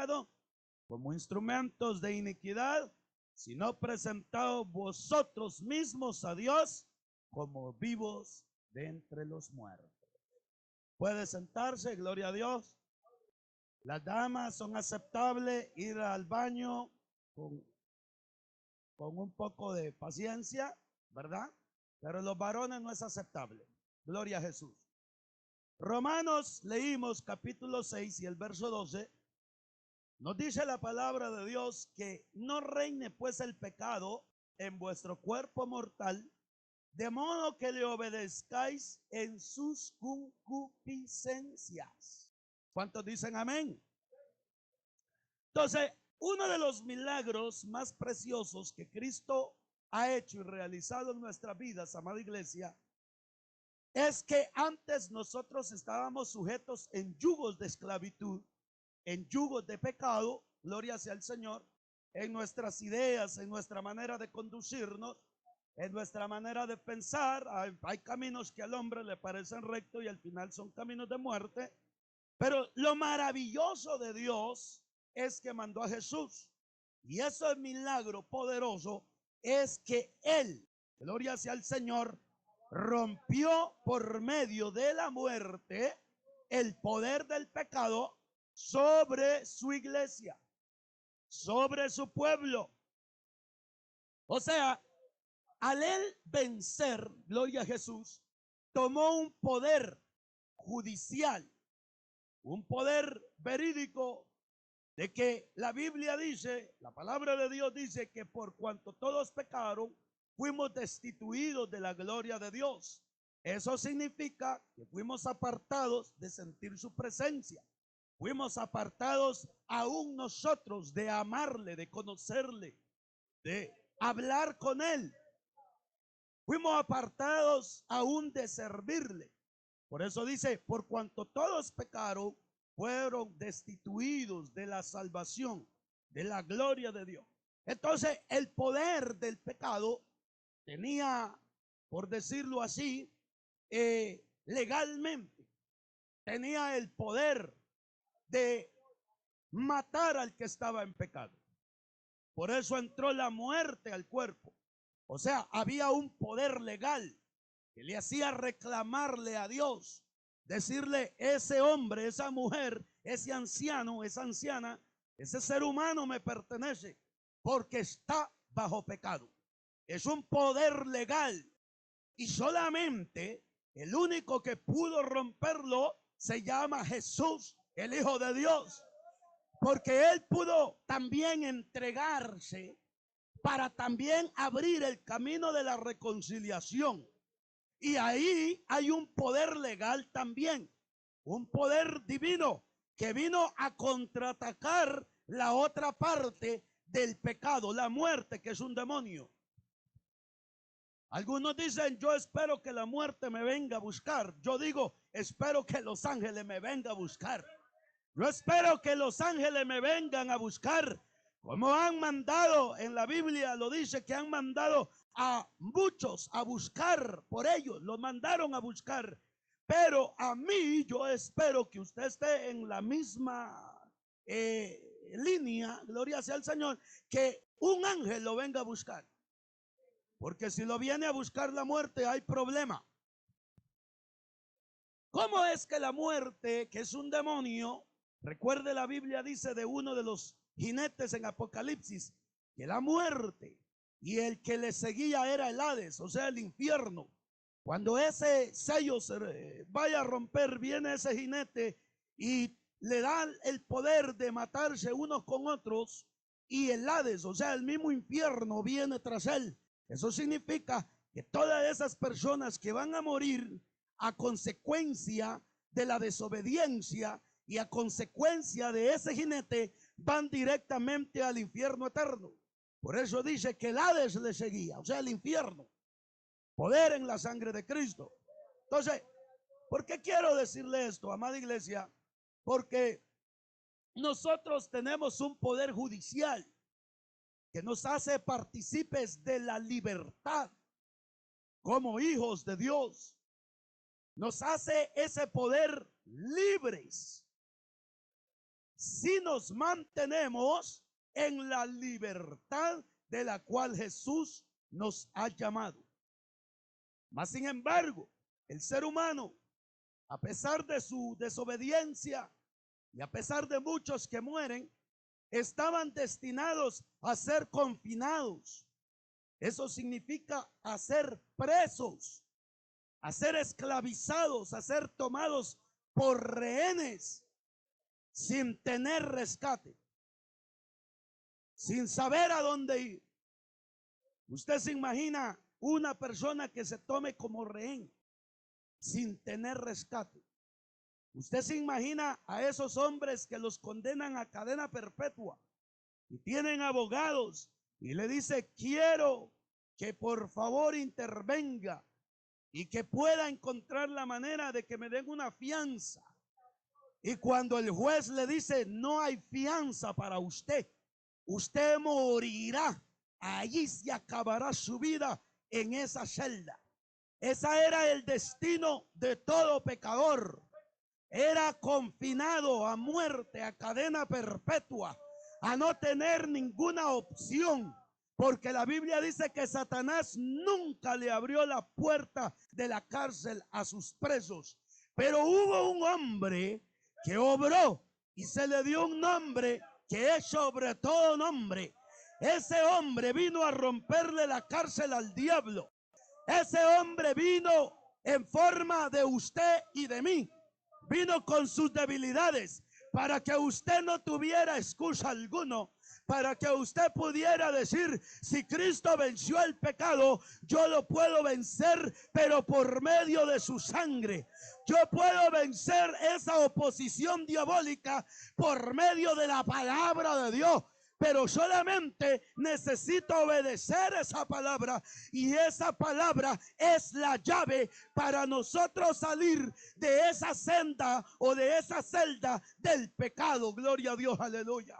pecado, como instrumentos de iniquidad, sino presentaos vosotros mismos a Dios como vivos de entre los muertos. Puede sentarse, gloria a Dios. Las damas son aceptables ir al baño con un poco de paciencia, ¿verdad? Pero los varones no es aceptable. Gloria a Jesús. Romanos, leímos capítulo 6 y el verso 12. Nos dice la palabra de Dios que no reine pues el pecado en vuestro cuerpo mortal, de modo que le obedezcáis en sus concupiscencias. ¿Cuántos dicen amén? Entonces, uno de los milagros más preciosos que Cristo ha hecho y realizado en nuestras vidas, amada iglesia, es que antes nosotros estábamos sujetos en yugos de esclavitud, en yugos de pecado, gloria sea al Señor, en nuestras ideas, en nuestra manera de conducirnos, en nuestra manera de pensar. Hay caminos que al hombre le parecen rectos y al final son caminos de muerte. Pero lo maravilloso de Dios es que mandó a Jesús. Y eso es milagro poderoso, es que Él, gloria sea al Señor, rompió por medio de la muerte el poder del pecado sobre su iglesia, sobre su pueblo. O sea, al Él vencer, gloria a Jesús, tomó un poder judicial, un poder verídico, de que la Biblia dice, la palabra de Dios dice que por cuanto todos pecaron, fuimos destituidos de la gloria de Dios. Eso significa que fuimos apartados de sentir su presencia. Fuimos apartados aún nosotros de amarle, de conocerle, de hablar con él. Fuimos apartados aún de servirle. Por eso dice, por cuanto todos pecaron, fueron destituidos de la salvación, de la gloria de Dios. Entonces, el poder del pecado tenía, por decirlo así, legalmente, tenía el poder de matar al que estaba en pecado. Por eso entró la muerte al cuerpo. O sea, había un poder legal que le hacía reclamarle a Dios, decirle: ese hombre, esa mujer, ese anciano, esa anciana, ese ser humano me pertenece porque está bajo pecado. Es un poder legal y solamente el único que pudo romperlo se llama Jesús, el Hijo de Dios, porque él pudo también entregarse para también abrir el camino de la reconciliación. Y ahí hay un poder legal también, un poder divino que vino a contraatacar la otra parte del pecado, la muerte, que es un demonio. Algunos dicen: yo espero que la muerte me venga a buscar. Yo digo: espero que los ángeles me vengan a buscar. Yo espero que los ángeles me vengan a buscar, como han mandado, en la Biblia lo dice, que han mandado a muchos a buscar por ellos, los mandaron a buscar. Pero a mí, yo espero que usted esté en la misma línea, gloria sea al Señor, que un ángel lo venga a buscar. Porque si lo viene a buscar la muerte, hay problema. ¿Cómo es que la muerte, que es un demonio? Recuerde, la Biblia dice de uno de los jinetes en Apocalipsis que la muerte y el que le seguía era el Hades, o sea, el infierno. Cuando ese sello se vaya a romper, viene ese jinete y le da el poder de matarse unos con otros, y el Hades, o sea, el mismo infierno, viene tras él. Eso significa que todas esas personas que van a morir a consecuencia de la desobediencia y a consecuencia de ese jinete, van directamente al infierno eterno. Por eso dice que el Hades le seguía, o sea, el infierno. Poder en la sangre de Cristo. Entonces, ¿por qué quiero decirle esto, amada iglesia? Porque nosotros tenemos un poder judicial que nos hace partícipes de la libertad como hijos de Dios. Nos hace ese poder libres. si nos mantenemos en la libertad de la cual Jesús nos ha llamado. Mas sin embargo, el ser humano, a pesar de su desobediencia y a pesar de muchos que mueren, estaban destinados a ser confinados. Eso significa a ser presos, a ser esclavizados, a ser tomados por rehenes sin tener rescate, sin saber a dónde ir. Usted se imagina una persona que se tome como rehén sin tener rescate. Usted se imagina a esos hombres que los condenan a cadena perpetua y tienen abogados y le dice: quiero que por favor intervenga y que pueda encontrar la manera de que me den una fianza. Y cuando el juez le dice: no hay fianza para usted, usted morirá, allí se acabará su vida en esa celda. Ese era el destino de todo pecador. Era confinado a muerte, a cadena perpetua, a no tener ninguna opción, porque la Biblia dice que Satanás nunca le abrió la puerta de la cárcel a sus presos. Pero hubo un hombre que obró y se le dio un nombre que es sobre todo nombre. Ese hombre vino a romperle la cárcel al diablo. Ese hombre vino en forma de usted y de mí. Vino con sus debilidades para que usted no tuviera excusa alguno, para que usted pudiera decir: si Cristo venció el pecado, yo lo puedo vencer, pero por medio de su sangre. Yo puedo vencer esa oposición diabólica por medio de la palabra de Dios. Pero solamente necesito obedecer esa palabra, y esa palabra es la llave para nosotros salir de esa senda o de esa celda del pecado. Gloria a Dios, aleluya.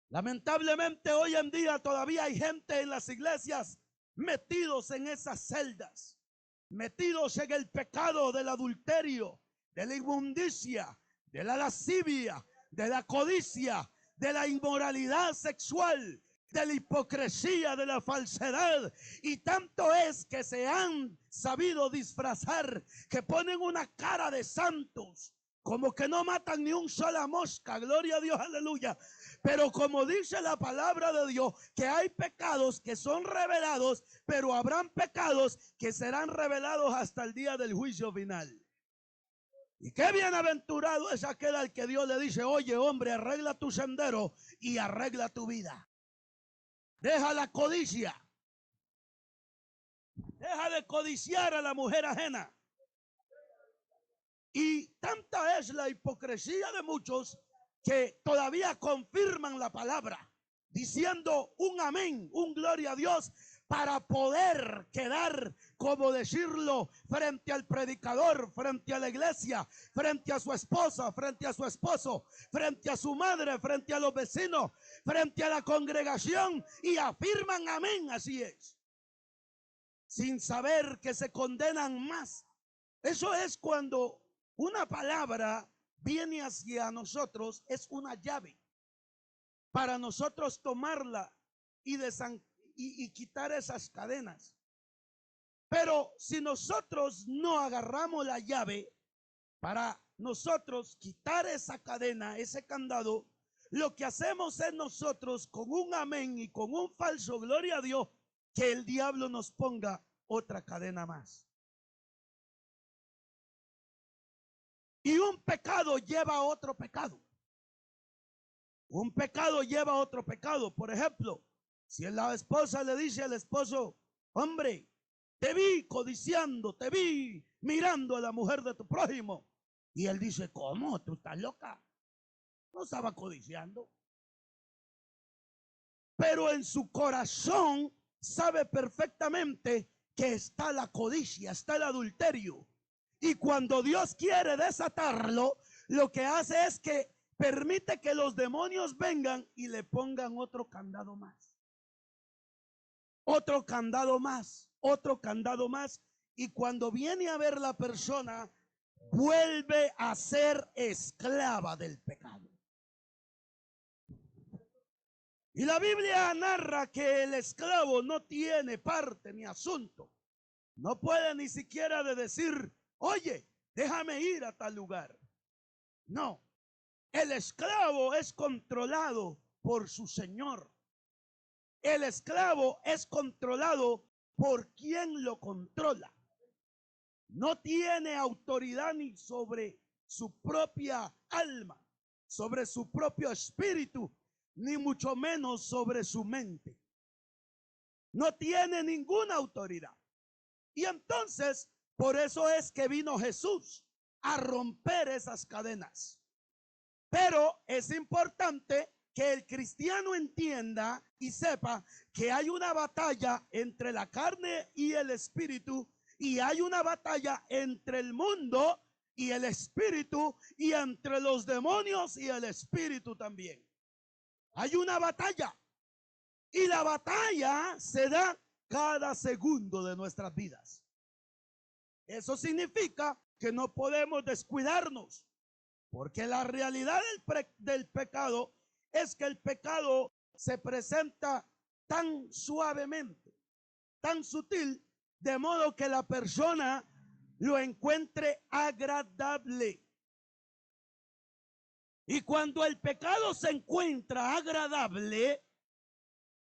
Lamentablemente hoy en día todavía hay gente en las iglesias metidos en esas celdas, metidos en el pecado del adulterio, de la inmundicia, de la lascivia, de la codicia, de la inmoralidad sexual, de la hipocresía, de la falsedad. Y tanto es que se han sabido disfrazar, que ponen una cara de santos, como que no matan ni un sola mosca. Gloria a Dios, aleluya. Pero como dice la palabra de Dios, que hay pecados que son revelados, pero habrán pecados que serán revelados hasta el día del juicio final. Y qué bienaventurado es aquel al que Dios le dice: oye, hombre, arregla tu sendero y arregla tu vida. Deja la codicia. Deja de codiciar a la mujer ajena. Y tanta es la hipocresía de muchos que todavía confirman la palabra, diciendo un amén, un gloria a Dios, para poder quedar, como decirlo, frente al predicador, frente a la iglesia, frente a su esposa, frente a su esposo, frente a su madre, frente a los vecinos, frente a la congregación, y afirman amén. Así es, sin saber que se condenan más. Eso es cuando una palabra viene hacia nosotros, es una llave para nosotros tomarla y quitar esas cadenas. Pero si nosotros no agarramos la llave para nosotros quitar esa cadena, ese candado, lo que hacemos es nosotros, con un amén y con un falso gloria a Dios, que el diablo nos ponga otra cadena más. Y un pecado lleva a otro pecado. Un pecado lleva a otro pecado. Por ejemplo, si la esposa le dice al esposo: hombre, te vi codiciando, te vi mirando a la mujer de tu prójimo. Y él dice: ¿cómo? ¿Tú estás loca? No estaba codiciando. Pero en su corazón sabe perfectamente que está la codicia, está el adulterio. Y cuando Dios quiere desatarlo, lo que hace es que permite que los demonios vengan y le pongan otro candado más. Otro candado más, otro candado más. Y cuando viene a ver la persona, vuelve a ser esclava del pecado. Y la Biblia narra que el esclavo no tiene parte ni asunto. No puede ni siquiera de decir, oye, déjame ir a tal lugar. No, el esclavo es controlado por su señor. El esclavo es controlado por quien lo controla. No tiene autoridad ni sobre su propia alma, sobre su propio espíritu, ni mucho menos sobre su mente. No tiene ninguna autoridad. Y entonces, por eso es que vino Jesús a romper esas cadenas. Pero es importante que el cristiano entienda y sepa que hay una batalla entre la carne y el espíritu, y hay una batalla entre el mundo y el espíritu, y entre los demonios y el espíritu también. Hay una batalla, y la batalla se da cada segundo de nuestras vidas. Eso significa que no podemos descuidarnos, porque la realidad del pecado es que el pecado se presenta tan suavemente, tan sutil, de modo que la persona lo encuentre agradable. Y cuando el pecado se encuentra agradable,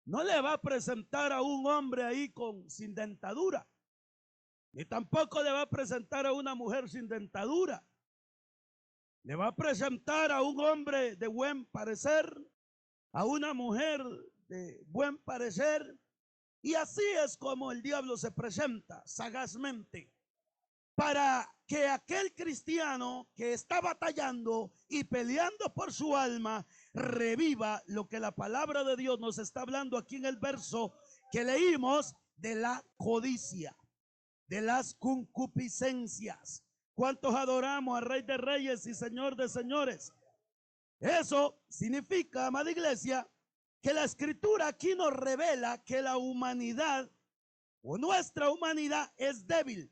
no le va a presentar a un hombre ahí sin dentadura, ni tampoco le va a presentar a una mujer sin dentadura. Le va a presentar a un hombre de buen parecer, a una mujer de buen parecer, y así es como el diablo se presenta sagazmente para que aquel cristiano que está batallando y peleando por su alma reviva lo que la palabra de Dios nos está hablando aquí en el verso que leímos, de la codicia, de las concupiscencias. ¿Cuántos adoramos al Rey de Reyes y Señor de Señores? Eso significa, amada iglesia, que la escritura aquí nos revela que la humanidad o nuestra humanidad es débil,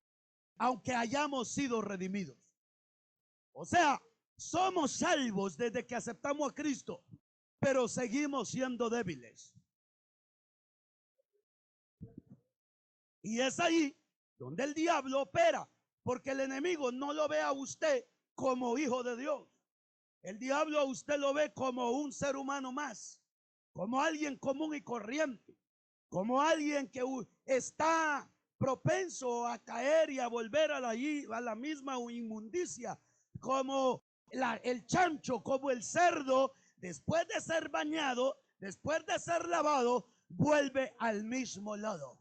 aunque hayamos sido redimidos. O sea, somos salvos desde que aceptamos a Cristo, pero seguimos siendo débiles. Y es ahí donde el diablo opera, porque el enemigo no lo ve a usted como hijo de Dios. El diablo a usted lo ve como un ser humano más, como alguien común y corriente, como alguien que está propenso a caer y a volver a la misma inmundicia, como el chancho, como el cerdo, después de ser bañado, después de ser lavado, vuelve al mismo lodo.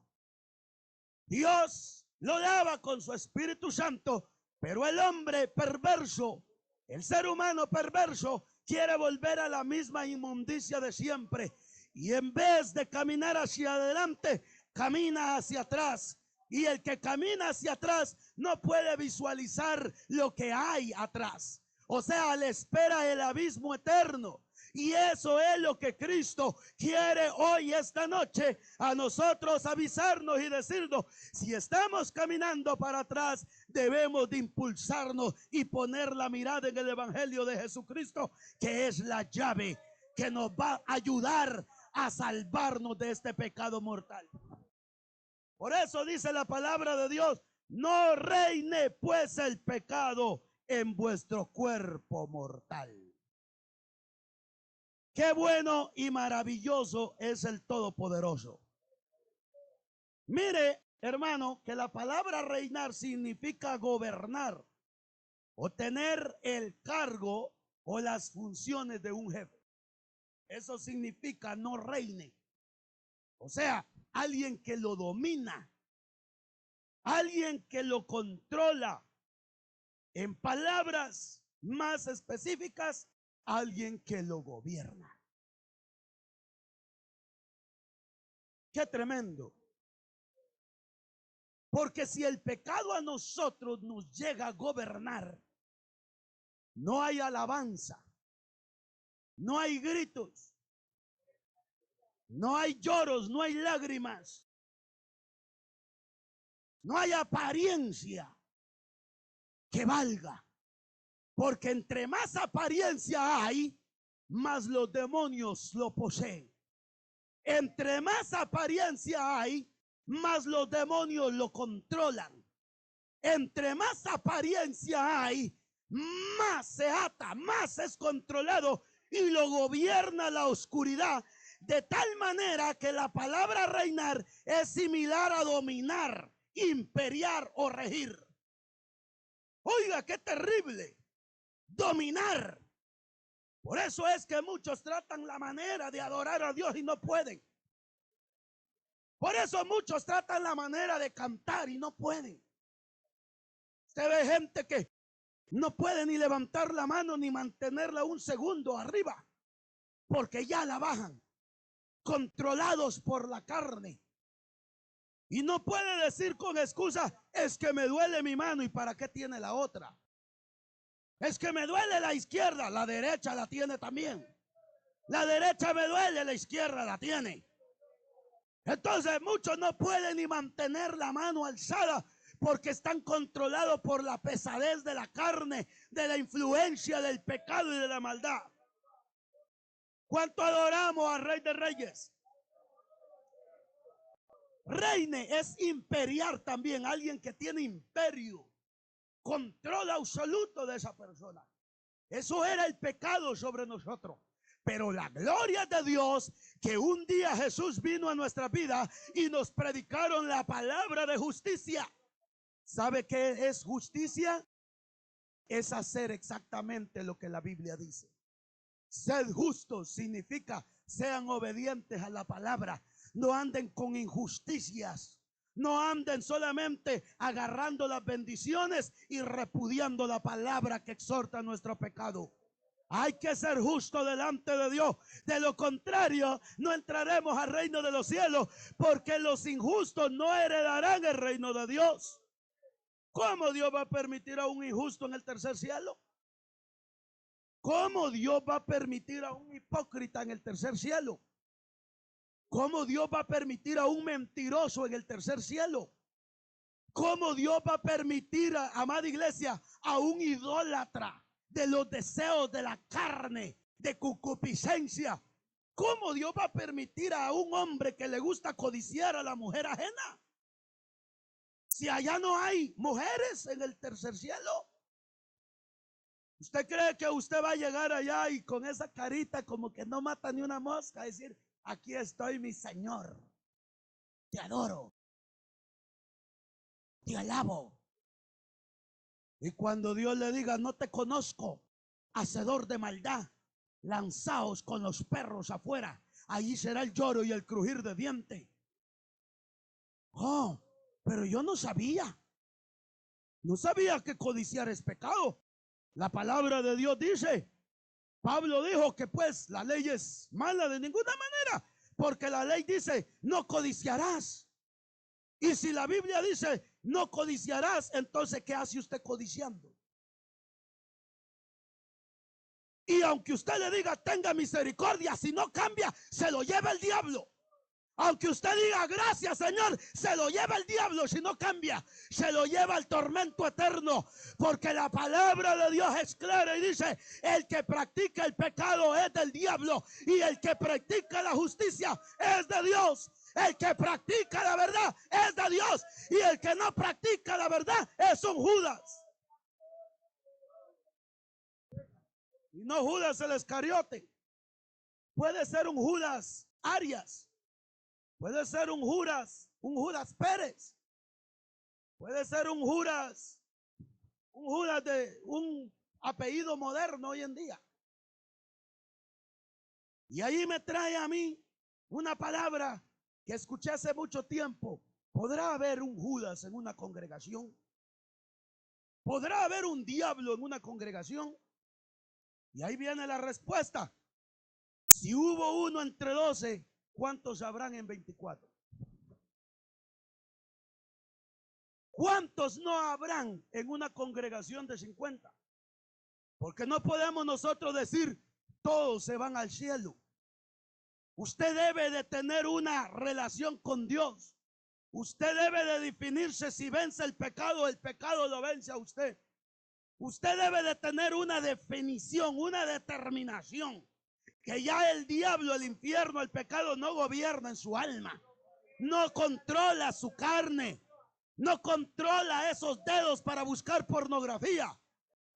Dios lo lava con su Espíritu Santo, pero el hombre perverso, el ser humano perverso, quiere volver a la misma inmundicia de siempre. Y en vez de caminar hacia adelante, camina hacia atrás. Y el que camina hacia atrás no puede visualizar lo que hay atrás. O sea, le espera el abismo eterno. Y eso es lo que Cristo quiere hoy, esta noche, a nosotros avisarnos y decirnos: si estamos caminando para atrás, debemos de impulsarnos y poner la mirada en el Evangelio de Jesucristo, que es la llave que nos va a ayudar a salvarnos de este pecado mortal. Por eso dice la palabra de Dios: no reine pues el pecado en vuestro cuerpo mortal. Qué bueno y maravilloso es el Todopoderoso. Mire, hermano, que la palabra reinar significa gobernar o tener el cargo o las funciones de un jefe. Eso significa no reine. O sea, alguien que lo domina, alguien que lo controla. En palabras más específicas, alguien que lo gobierna. Qué tremendo. Porque si el pecado a nosotros nos llega a gobernar, no hay alabanza, no hay gritos, no hay lloros, no hay lágrimas, no hay apariencia. que valga. Porque entre más apariencia hay, más los demonios lo poseen. Entre más apariencia hay, más los demonios lo controlan. Entre más apariencia hay, más se ata, más es controlado y lo gobierna la oscuridad. De tal manera que la palabra reinar es similar a dominar, imperiar o regir. Oiga, qué terrible. Dominar. Por eso es que muchos tratan la manera de adorar a Dios y no pueden. Por eso muchos tratan la manera de cantar y no pueden. Usted ve gente que no puede ni levantar la mano ni mantenerla un segundo arriba, porque ya la bajan, controlados por la carne. Y no puede decir con excusa, es que me duele mi mano, ¿y para qué tiene la otra? Es que me duele la izquierda, la derecha la tiene también. La derecha me duele, la izquierda la tiene. Entonces muchos no pueden ni mantener la mano alzada porque están controlados por la pesadez de la carne, de la influencia del pecado y de la maldad. ¿Cuánto adoramos al Rey de Reyes? Reine es imperiar también, alguien que tiene imperio, control absoluto de esa persona. Eso era el pecado sobre nosotros. Pero la gloria de Dios, que un día Jesús vino a nuestra vida y nos predicaron la palabra de justicia. ¿Sabe qué es justicia? Es hacer exactamente lo que la Biblia dice. Ser justos significa sean obedientes a la palabra. No anden con injusticias. No anden solamente agarrando las bendiciones y repudiando la palabra que exhorta nuestro pecado. Hay que ser justo delante de Dios. De lo contrario, no entraremos al reino de los cielos, porque los injustos no heredarán el reino de Dios. ¿Cómo Dios va a permitir a un injusto en el tercer cielo? ¿Cómo Dios va a permitir a un hipócrita en el tercer cielo? ¿Cómo Dios va a permitir a un mentiroso en el tercer cielo? ¿Cómo Dios va a permitir, amada iglesia, a un idólatra de los deseos de la carne, de concupiscencia? ¿Cómo Dios va a permitir a un hombre que le gusta codiciar a la mujer ajena? Si allá no hay mujeres en el tercer cielo. ¿Usted cree que usted va a llegar allá y con esa carita como que no mata ni una mosca, a decir, aquí estoy mi Señor, te adoro, te alabo? Y cuando Dios le diga, no te conozco, hacedor de maldad, lanzaos con los perros afuera, allí será el lloro y el crujir de dientes. Oh, pero yo no sabía que codiciar es pecado. La palabra de Dios dice, Pablo dijo que pues la ley es mala de ninguna manera, porque la ley dice, no codiciarás. Y si la Biblia dice, no codiciarás, entonces ¿qué hace usted codiciando? Y aunque usted le diga, tenga misericordia, si no cambia, se lo lleva el diablo. Aunque usted diga, gracias Señor, se lo lleva el diablo si no cambia. Se lo lleva al tormento eterno. Porque la palabra de Dios es clara y dice, el que practica el pecado es del diablo. Y el que practica la justicia es de Dios. El que practica la verdad es de Dios. Y el que no practica la verdad es un Judas. Y no Judas el Iscariote. Puede ser un Judas Arias. Puede ser un Judas Pérez. Puede ser un Judas de un apellido moderno hoy en día. Y ahí me trae a mí una palabra que escuché hace mucho tiempo. ¿Podrá haber un Judas en una congregación? ¿Podrá haber un diablo en una congregación? Y ahí viene la respuesta. Si hubo uno entre 12, ¿cuántos habrán en 24? ¿Cuántos no habrán en una congregación de 50? Porque no podemos nosotros decir, todos se van al cielo. Usted debe de tener una relación con Dios. Usted debe de definirse si vence el pecado lo vence a usted. Usted debe de tener una definición, una determinación, que ya el diablo, el infierno, el pecado no gobierna en su alma, no controla su carne, no controla esos dedos para buscar pornografía,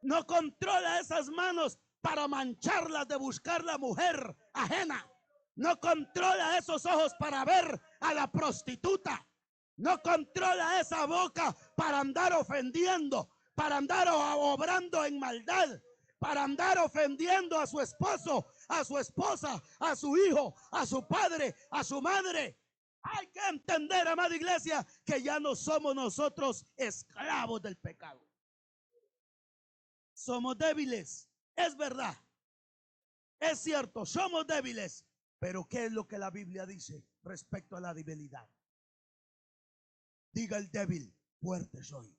no controla esas manos para mancharlas de buscar la mujer ajena, no controla esos ojos para ver a la prostituta, no controla esa boca para andar ofendiendo, para andar obrando en maldad, para andar ofendiendo a su esposo, a su esposa, a su hijo, a su padre, a su madre. Hay que entender, amada iglesia, que ya no somos nosotros esclavos del pecado. Somos débiles, es verdad, es cierto, somos débiles, pero ¿qué es lo que la Biblia dice respecto a la debilidad? Diga el débil, fuerte soy.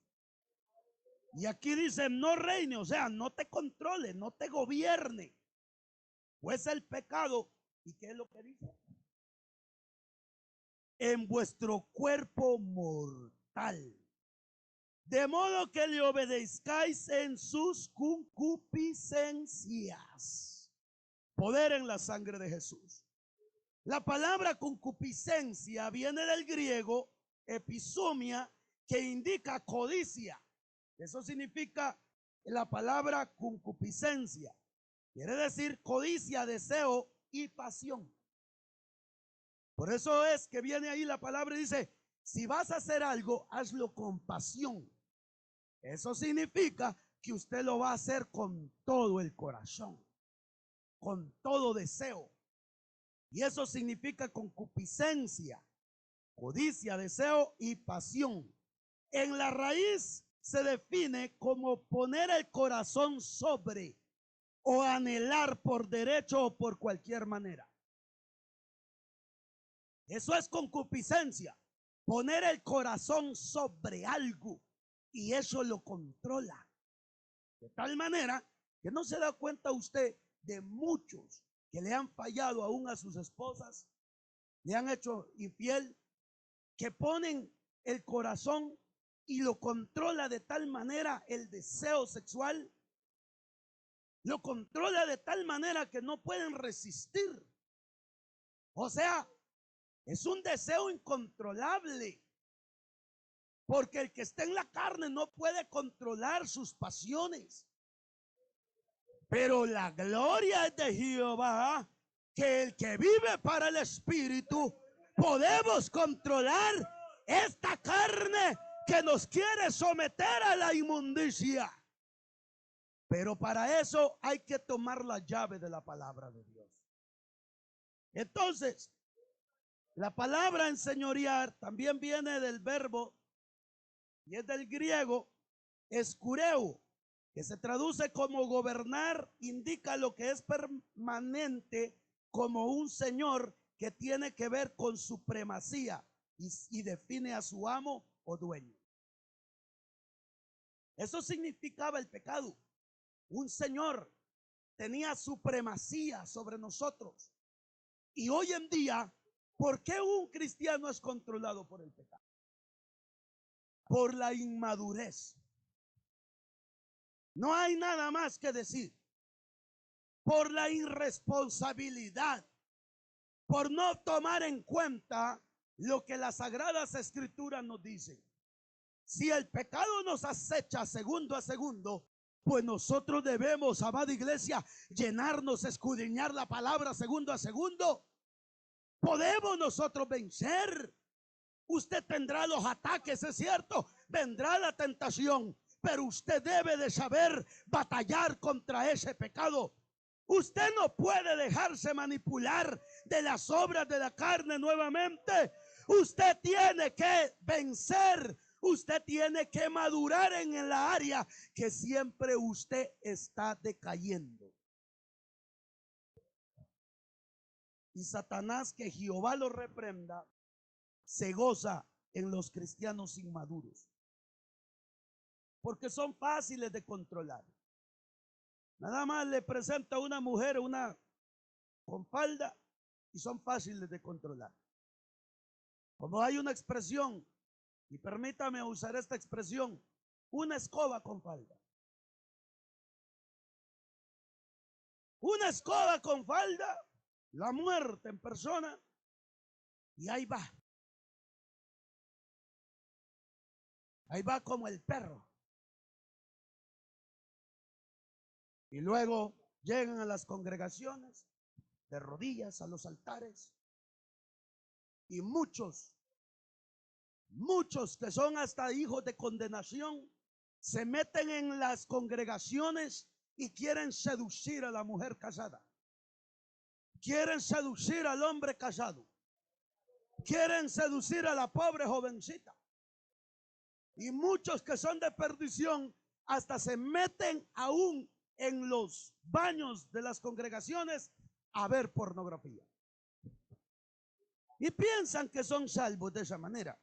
Y aquí dice, no reine, o sea, no te controle, no te gobierne. Pues el pecado, ¿y qué es lo que dice? En vuestro cuerpo mortal. De modo que le obedezcáis en sus concupiscencias. Poder en la sangre de Jesús. La palabra concupiscencia viene del griego episomia, que indica codicia. Eso significa la palabra concupiscencia. Quiere decir codicia, deseo y pasión. Por eso es que viene ahí la palabra y dice, si vas a hacer algo, hazlo con pasión. Eso significa que usted lo va a hacer con todo el corazón, con todo deseo. Y eso significa concupiscencia, codicia, deseo y pasión. En la raíz se define como poner el corazón sobre o anhelar por derecho o por cualquier manera. Eso es concupiscencia, poner el corazón sobre algo, y eso lo controla. De tal manera que no se da cuenta usted de muchos que le han fallado aún a sus esposas, le han hecho infiel, que ponen el corazón y lo controla de tal manera el deseo sexual, lo controla de tal manera que no pueden resistir. O sea, es un deseo incontrolable, porque el que está en la carne no puede controlar sus pasiones. Pero la gloria es de Jehová, que el que vive para el Espíritu, podemos controlar esta carne que nos quiere someter a la inmundicia. Pero para eso hay que tomar la llave de la palabra de Dios. Entonces, la palabra enseñorear también viene del verbo, y es del griego escureo, que se traduce como gobernar, indica lo que es permanente, como un señor que tiene que ver con supremacía y define a su amo o dueño. Eso significaba el pecado. Un señor tenía supremacía sobre nosotros. Y hoy en día, ¿por qué un cristiano es controlado por el pecado? Por la inmadurez. No hay nada más que decir. Por la irresponsabilidad, por no tomar en cuenta lo que las sagradas escrituras nos dicen. Si el pecado nos acecha segundo a segundo, pues nosotros debemos, amada iglesia, llenarnos, escudriñar la palabra segundo a segundo. Podemos nosotros vencer. Usted tendrá los ataques, es cierto, vendrá la tentación, pero usted debe de saber batallar contra ese pecado. Usted no puede dejarse manipular de las obras de la carne nuevamente. Usted tiene que vencer. Usted tiene que madurar en la área que siempre usted está decayendo. Y Satanás, que Jehová lo reprenda, se goza en los cristianos inmaduros, porque son fáciles de controlar. Nada más le presenta a una mujer una con falda y son fáciles de controlar. Como hay una expresión, y permítame usar esta expresión, una escoba con falda. una escoba con falda, la muerte en persona, y ahí va. Ahí va como el perro. Y luego llegan a las congregaciones, de rodillas a los altares, y muchos que son hasta hijos de condenación, se meten en las congregaciones y quieren seducir a la mujer casada. Quieren seducir al hombre casado. Quieren seducir a la pobre jovencita. Y muchos que son de perdición hasta se meten aún en los baños de las congregaciones a ver pornografía. Y piensan que son salvos de esa manera.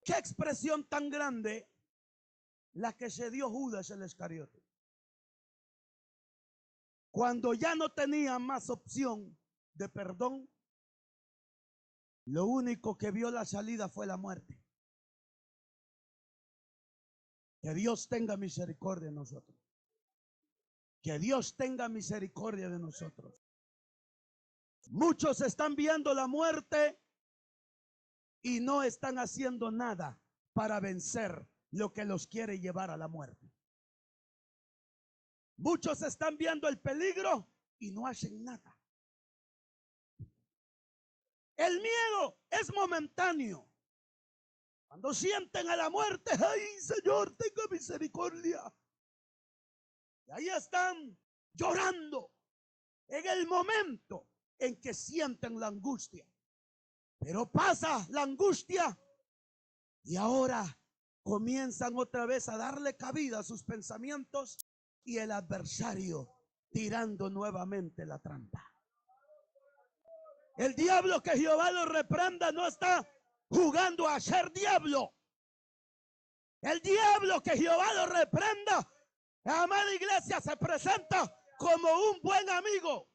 ¿Qué expresión tan grande la que se dio Judas el Iscariote? Cuando ya no tenía más opción de perdón, lo único que vio la salida fue la muerte. Que Dios tenga misericordia de nosotros. Que Dios tenga misericordia de nosotros. Muchos están viendo la muerte y no están haciendo nada para vencer lo que los quiere llevar a la muerte. Muchos están viendo el peligro y no hacen nada. El miedo es momentáneo. Cuando sienten a la muerte, ay Señor, tenga misericordia. Y ahí están llorando en el momento en que sienten la angustia. Pero pasa la angustia y ahora comienzan otra vez a darle cabida a sus pensamientos y el adversario tirando nuevamente la trampa. El diablo, que Jehová lo reprenda, no está jugando a ser diablo. El diablo, que Jehová lo reprenda, amada iglesia, se presenta como un buen amigo.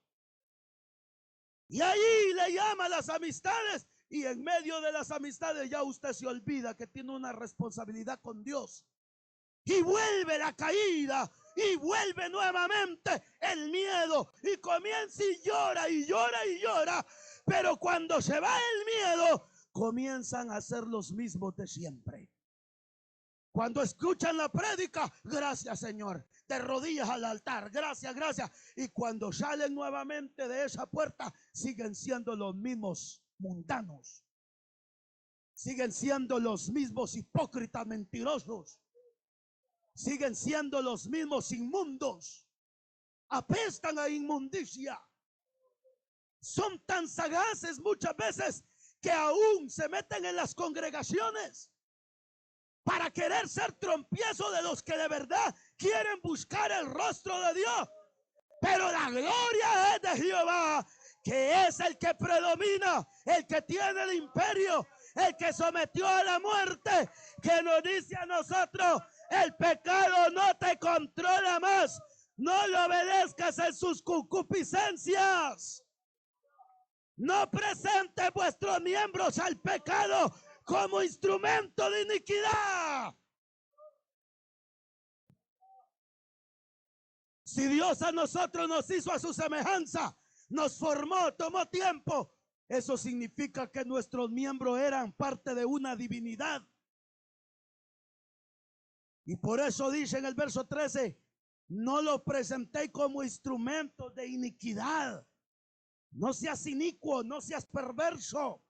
Y ahí le llama a las amistades, y en medio de las amistades ya usted se olvida que tiene una responsabilidad con Dios. Y vuelve la caída, y vuelve nuevamente el miedo, y comienza y llora y llora y llora. Pero cuando se va el miedo, comienzan a ser los mismos de siempre. Cuando escuchan la prédica, gracias Señor, de rodillas al altar, gracias, gracias. Y cuando salen nuevamente de esa puerta, siguen siendo los mismos mundanos. Siguen siendo los mismos hipócritas mentirosos. Siguen siendo los mismos inmundos. Apestan a inmundicia. Son tan sagaces muchas veces que aún se meten en las congregaciones para querer ser trompiezo de los que de verdad quieren buscar el rostro de Dios. Pero la gloria es de Jehová, que es el que predomina, el que tiene el imperio, el que sometió a la muerte, que nos dice a nosotros: el pecado no te controla más, no le obedezcas en sus concupiscencias. No presente vuestros miembros al pecado como instrumento de iniquidad. Si Dios a nosotros nos hizo a su semejanza, nos formó, tomó tiempo, eso significa que nuestros miembros eran parte de una divinidad. Y por eso dice en el verso 13: no lo presentéis como instrumentos de iniquidad. No seas inicuo, no seas perverso.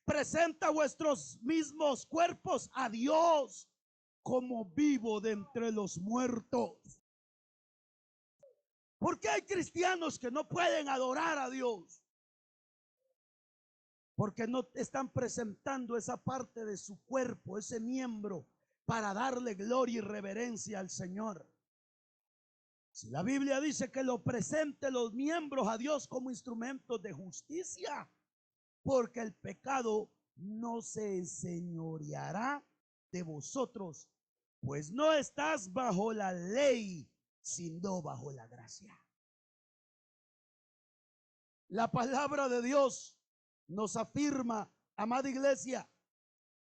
Presenta vuestros mismos cuerpos a Dios como vivo de entre los muertos. ¿Por qué hay cristianos que no pueden adorar a Dios? Porque no están presentando esa parte de su cuerpo, ese miembro, para darle gloria y reverencia al Señor. Si la Biblia dice que lo presente los miembros a Dios como instrumentos de justicia, porque el pecado no se enseñoreará de vosotros, pues no estás bajo la ley, sino bajo la gracia. La palabra de Dios nos afirma amada iglesia,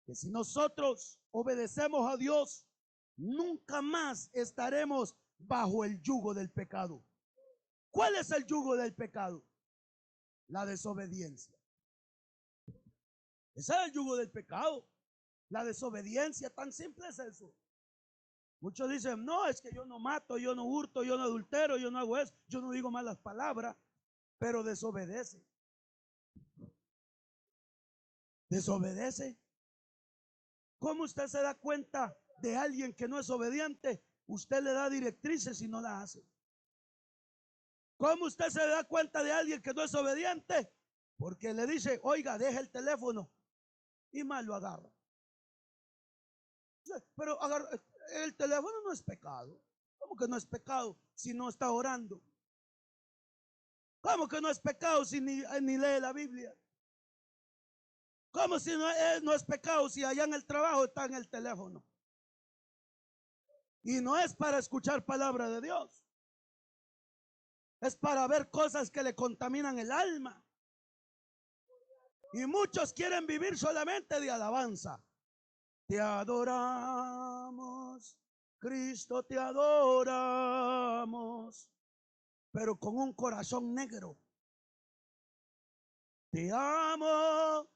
que si nosotros obedecemos a Dios, nunca más estaremos bajo el yugo del pecado. ¿Cuál es el yugo del pecado? La desobediencia. Ese es el yugo del pecado. La desobediencia, tan simple es eso. Muchos dicen, no, es que yo no mato, yo no hurto, yo no adultero, yo no hago eso, yo no digo malas palabras, pero desobedece. Desobedece. ¿Cómo usted se da cuenta de alguien que no es obediente? Usted le da directrices y no la hace. ¿Cómo usted se da cuenta de alguien que no es obediente? Porque le dice, oiga, deja el teléfono, y mal lo agarra. Pero el teléfono no es pecado. ¿Cómo que no es pecado si no está orando? ¿Cómo que no es pecado si ni lee la Biblia? ¿Cómo si no es pecado si allá en el trabajo está en el teléfono? Y no es para escuchar palabra de Dios. Es para ver cosas que le contaminan el alma. Y muchos quieren vivir solamente de alabanza. Te adoramos, Cristo, te adoramos, pero con un corazón negro. Te amo,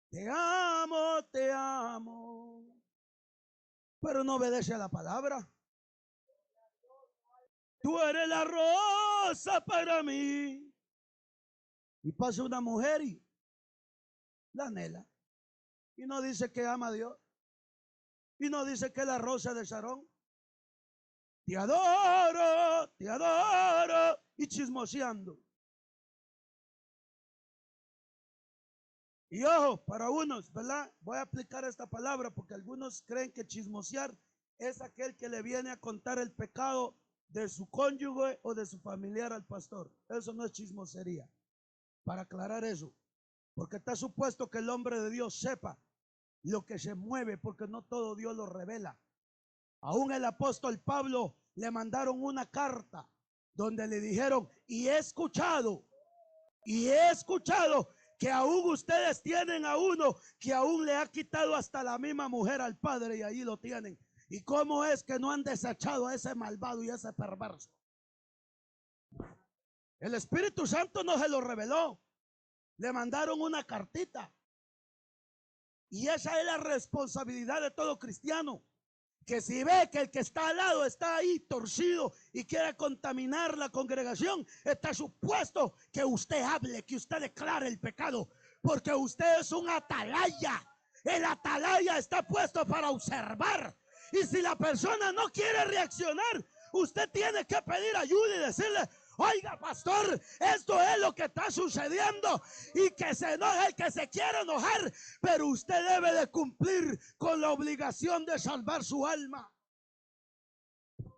te amo, te amo, pero no obedece a la palabra. Tú eres la rosa para mí. Y pasa una mujer y la anhela. Y no dice que ama a Dios. Y no dice que es la rosa de Sharon. Te adoro. Y chismoseando. Y ojo, para unos, ¿verdad? Voy a aplicar esta palabra porque algunos creen que chismosear es aquel que le viene a contar el pecado de su cónyuge o de su familiar al pastor. Eso no es chismosería. Para aclarar eso. Porque está supuesto que el hombre de Dios sepa lo que se mueve, porque no todo Dios lo revela. Aún el apóstol Pablo le mandaron una carta donde le dijeron, y he escuchado que aún ustedes tienen a uno que aún le ha quitado hasta la misma mujer al padre, y ahí lo tienen. ¿Y cómo es que no han desechado a ese malvado y a ese perverso? El Espíritu Santo no se lo reveló. Le mandaron una cartita. Y esa es la responsabilidad de todo cristiano. Que si ve que el que está al lado está ahí torcido y quiere contaminar la congregación, está supuesto que usted hable, que usted declare el pecado, porque usted es un atalaya. El atalaya está puesto para observar. Y si la persona no quiere reaccionar, usted tiene que pedir ayuda y decirle, oiga, pastor, esto es lo que está sucediendo, y que se enoje el que se quiere enojar, pero usted debe de cumplir con la obligación de salvar su alma.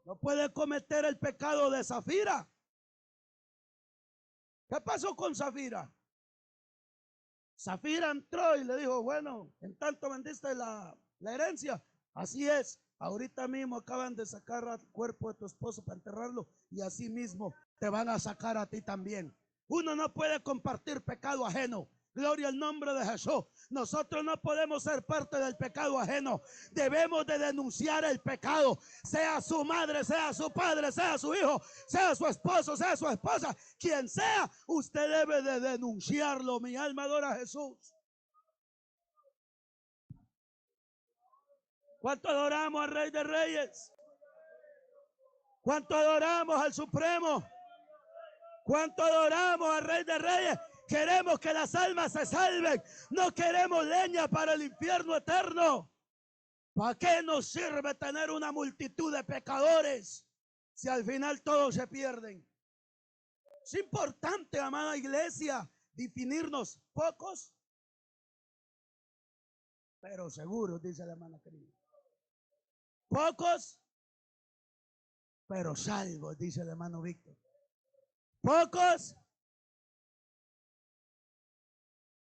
No puede cometer el pecado de Zafira. ¿Qué pasó con Zafira? Zafira entró y le dijo, bueno, en tanto vendiste la herencia. Así es, ahorita mismo acaban de sacar al cuerpo de tu esposo para enterrarlo, y así mismo te van a sacar a ti también. Uno no puede compartir pecado ajeno. Gloria al nombre de Jesús. Nosotros no podemos ser parte del pecado ajeno. Debemos de denunciar el pecado, sea su madre, sea su padre, sea su hijo, sea su esposo, sea su esposa, quien sea, usted debe de denunciarlo. Mi alma adora a Jesús. ¿Cuánto adoramos al Rey de Reyes? ¿Cuánto adoramos al Supremo? ¿Cuánto adoramos al Rey de Reyes? Queremos que las almas se salven. No queremos leña para el infierno eterno. ¿Para qué nos sirve tener una multitud de pecadores si al final todos se pierden? Es importante, amada iglesia, definirnos pocos, pero seguros, dice la hermana querida. Pocos, pero salvos, dice el hermano Víctor. Pocos,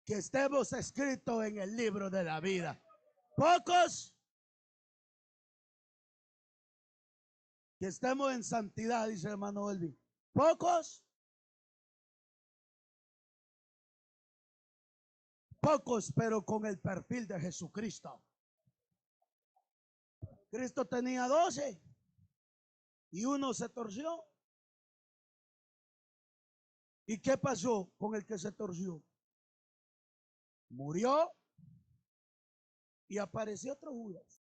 que estemos escritos en el libro de la vida. Pocos, que estemos en santidad, dice el hermano Elvin. Pocos, pocos, pero con el perfil de Jesucristo. Cristo tenía 12 y uno se torció. ¿Y qué pasó con el que se torció? Murió y apareció otro Judas.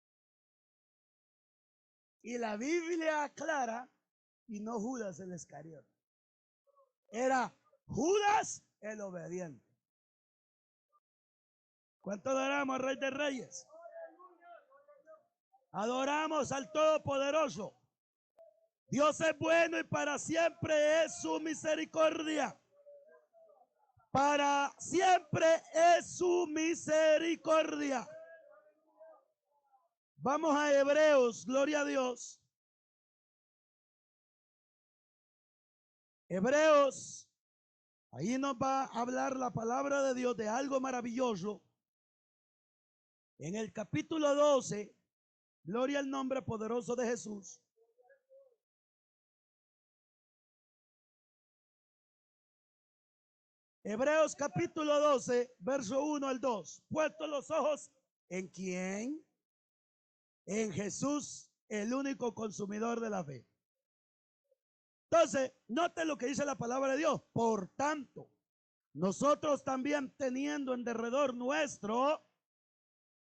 Y la Biblia aclara, y no Judas el Iscariote, era Judas el obediente. ¿Cuánto adoramos al Rey de Reyes? Adoramos al Todopoderoso. Dios es bueno y para siempre es su misericordia. Para siempre es su misericordia. Vamos a Hebreos, gloria a Dios. Hebreos, ahí nos va a hablar la palabra de Dios de algo maravilloso. En el capítulo 12, gloria al nombre poderoso de Jesús. Hebreos capítulo 12, verso 1 al 2. Puesto los ojos en quién? En Jesús, el único consumidor de la fe. Entonces, note lo que dice la palabra de Dios. Por tanto, nosotros también teniendo en derredor nuestro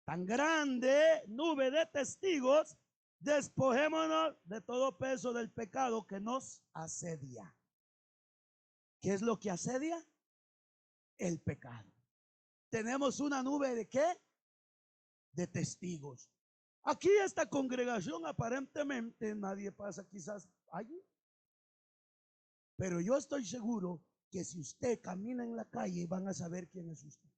tan grande nube de testigos, despojémonos de todo peso del pecado que nos asedia. ¿Qué es lo que asedia? El pecado. Tenemos una nube de ¿qué? De testigos. Aquí esta congregación aparentemente nadie pasa quizás allí. Pero yo estoy seguro que si usted camina en la calle van a saber quién es usted.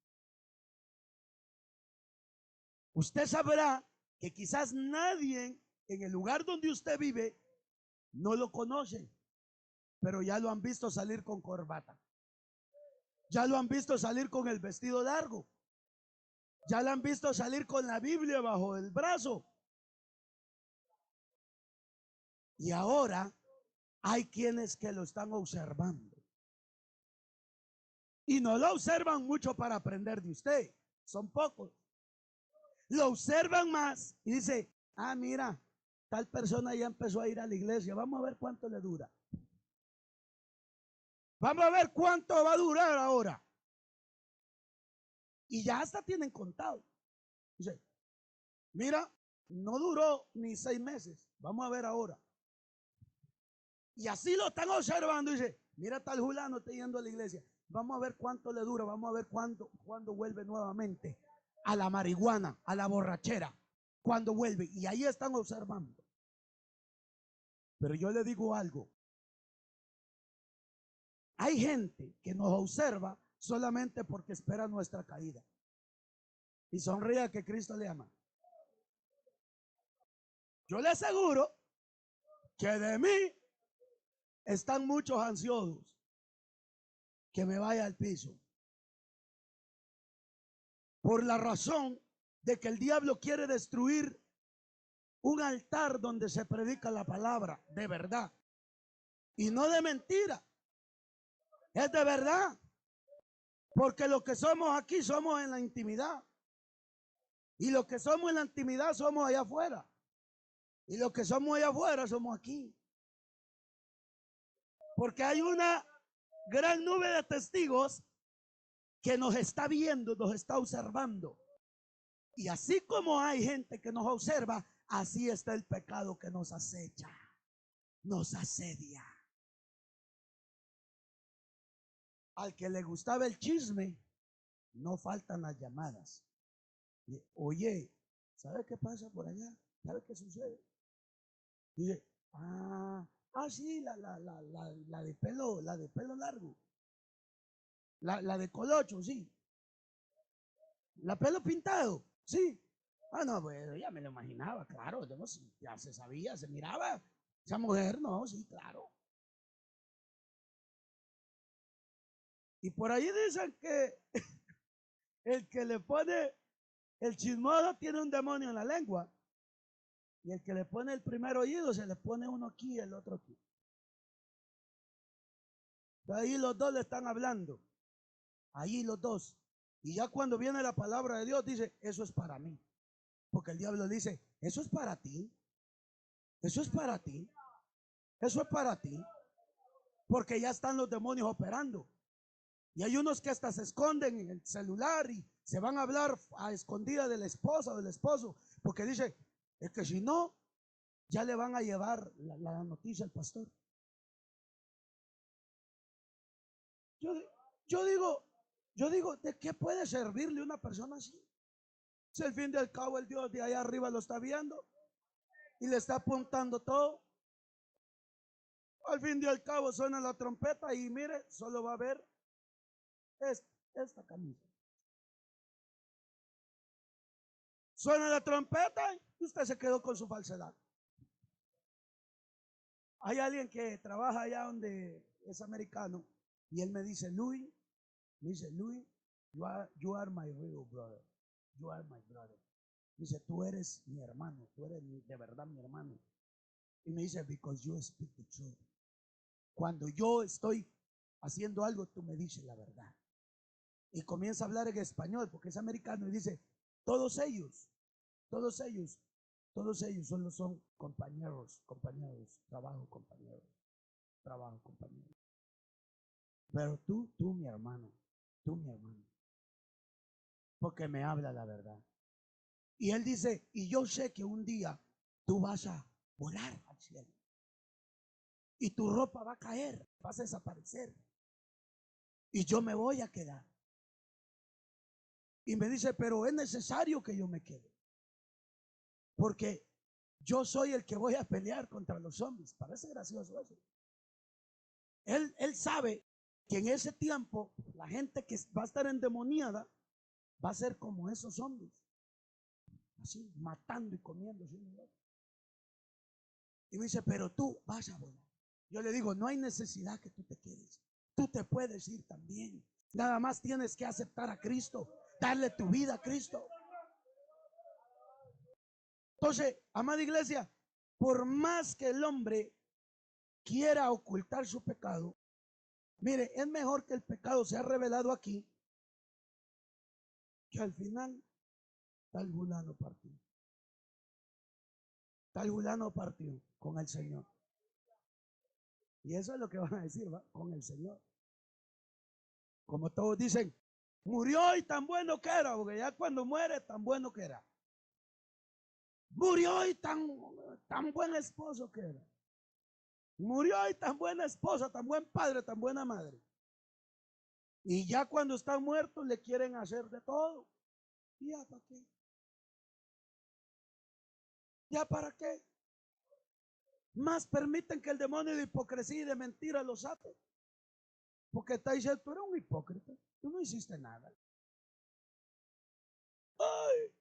Usted sabrá que quizás nadie en el lugar donde usted vive no lo conoce, pero ya lo han visto salir con corbata. Ya lo han visto salir con el vestido largo. Ya lo han visto salir con la Biblia bajo el brazo. Y ahora hay quienes que lo están observando. Y no lo observan mucho para aprender de usted. Son pocos. Lo observan más y dice, ah, mira, tal persona ya empezó a ir a la iglesia. Vamos a ver cuánto le dura. Vamos a ver cuánto va a durar ahora. Y ya hasta tienen contado. Dice, mira, no duró ni 6 meses. Vamos a ver ahora. Y así lo están observando. Dice, mira, tal Julano está yendo a la iglesia. Vamos a ver cuánto le dura. Vamos a ver cuándo vuelve nuevamente a la marihuana, a la borrachera. Cuando vuelve. Y ahí están observando. Pero yo le digo algo. Hay gente que nos observa solamente porque espera nuestra caída. Y sonríe que Cristo le ama. Yo le aseguro que de mí están muchos ansiosos que me vaya al piso. Por la razón de que el diablo quiere destruir un altar donde se predica la palabra de verdad. Y no de mentira. Es de verdad. Porque lo que somos aquí somos en la intimidad. Y lo que somos en la intimidad somos allá afuera. Y lo que somos allá afuera somos aquí. Porque hay una gran nube de testigos que nos está viendo, nos está observando. Y así como hay gente que nos observa, así está el pecado que nos acecha, nos asedia. Al que le gustaba el chisme, no faltan las llamadas. Oye, ¿sabe qué pasa por allá? ¿Sabe qué sucede? Dice, sí, la de pelo largo. La de colocho, sí. La pelo pintado, sí. No, pues ya me lo imaginaba, claro. Ya se sabía, se miraba. Esa mujer, no, sí, claro. Y por ahí dicen que el que le pone el chismoso tiene un demonio en la lengua. Y el que le pone el primer oído se le pone uno aquí y el otro aquí. De ahí los dos le están hablando. Ahí los dos. Y ya cuando viene la palabra de Dios, dice, eso es para mí. Porque el diablo dice, eso es para ti. Eso es para ti. Eso es para ti. Porque ya están los demonios operando. Y hay unos que hasta se esconden en el celular y se van a hablar a escondida de la esposa o del esposo. Porque dice, es que si no, ya le van a llevar la noticia al pastor. Yo digo, ¿de qué puede servirle una persona así? Si al fin y al cabo el Dios de allá arriba lo está viendo y le está apuntando todo. Al fin y al cabo suena la trompeta y mire, solo va a ver esta camisa. Suena la trompeta y usted se quedó con su falsedad. Hay alguien que trabaja allá donde es americano y él me dice, Luis, you are my real brother. You are my brother. Dice, tú eres mi hermano, tú eres de verdad mi hermano. Y me dice, because you speak the truth. Cuando yo estoy haciendo algo, tú me dices la verdad. Y comienza a hablar en español porque es americano y dice, todos ellos solo son compañeros, trabajo, compañeros. Pero tú mi hermano, porque me habla la verdad. Y él dice, y yo sé que un día tú vas a volar al cielo. Y tu ropa va a caer, vas a desaparecer. Y yo me voy a quedar. Y me dice, pero es necesario que yo me quede. Porque yo soy el que voy a pelear contra los zombies. Parece gracioso eso. Él sabe que en ese tiempo la gente que va a estar endemoniada va a ser como esos zombies. Así, matando y comiendo. Y me dice, pero tú vas a volar. Yo le digo, no hay necesidad que tú te quedes. Tú te puedes ir también. Nada más tienes que aceptar a Cristo, darle tu vida a Cristo. Entonces, amada iglesia, por más que el hombre quiera ocultar su pecado, mire, es mejor que el pecado sea revelado aquí, que al final tal fulano partió. Tal fulano partió con el Señor. Y eso es lo que van a decir, ¿va? Con el Señor. Como todos dicen, murió y tan bueno que era, porque ya cuando muere tan bueno que era. Murió y tan buen esposo que era. Murió y tan buena esposa, tan buen padre, tan buena madre. Y ya cuando están muertos le quieren hacer de todo. ¿Y ya para qué? ¿Ya para qué? Más permiten que el demonio de hipocresía y de mentira los ate. Porque está diciendo, tú eres un hipócrita, tú no hiciste nada. Ay,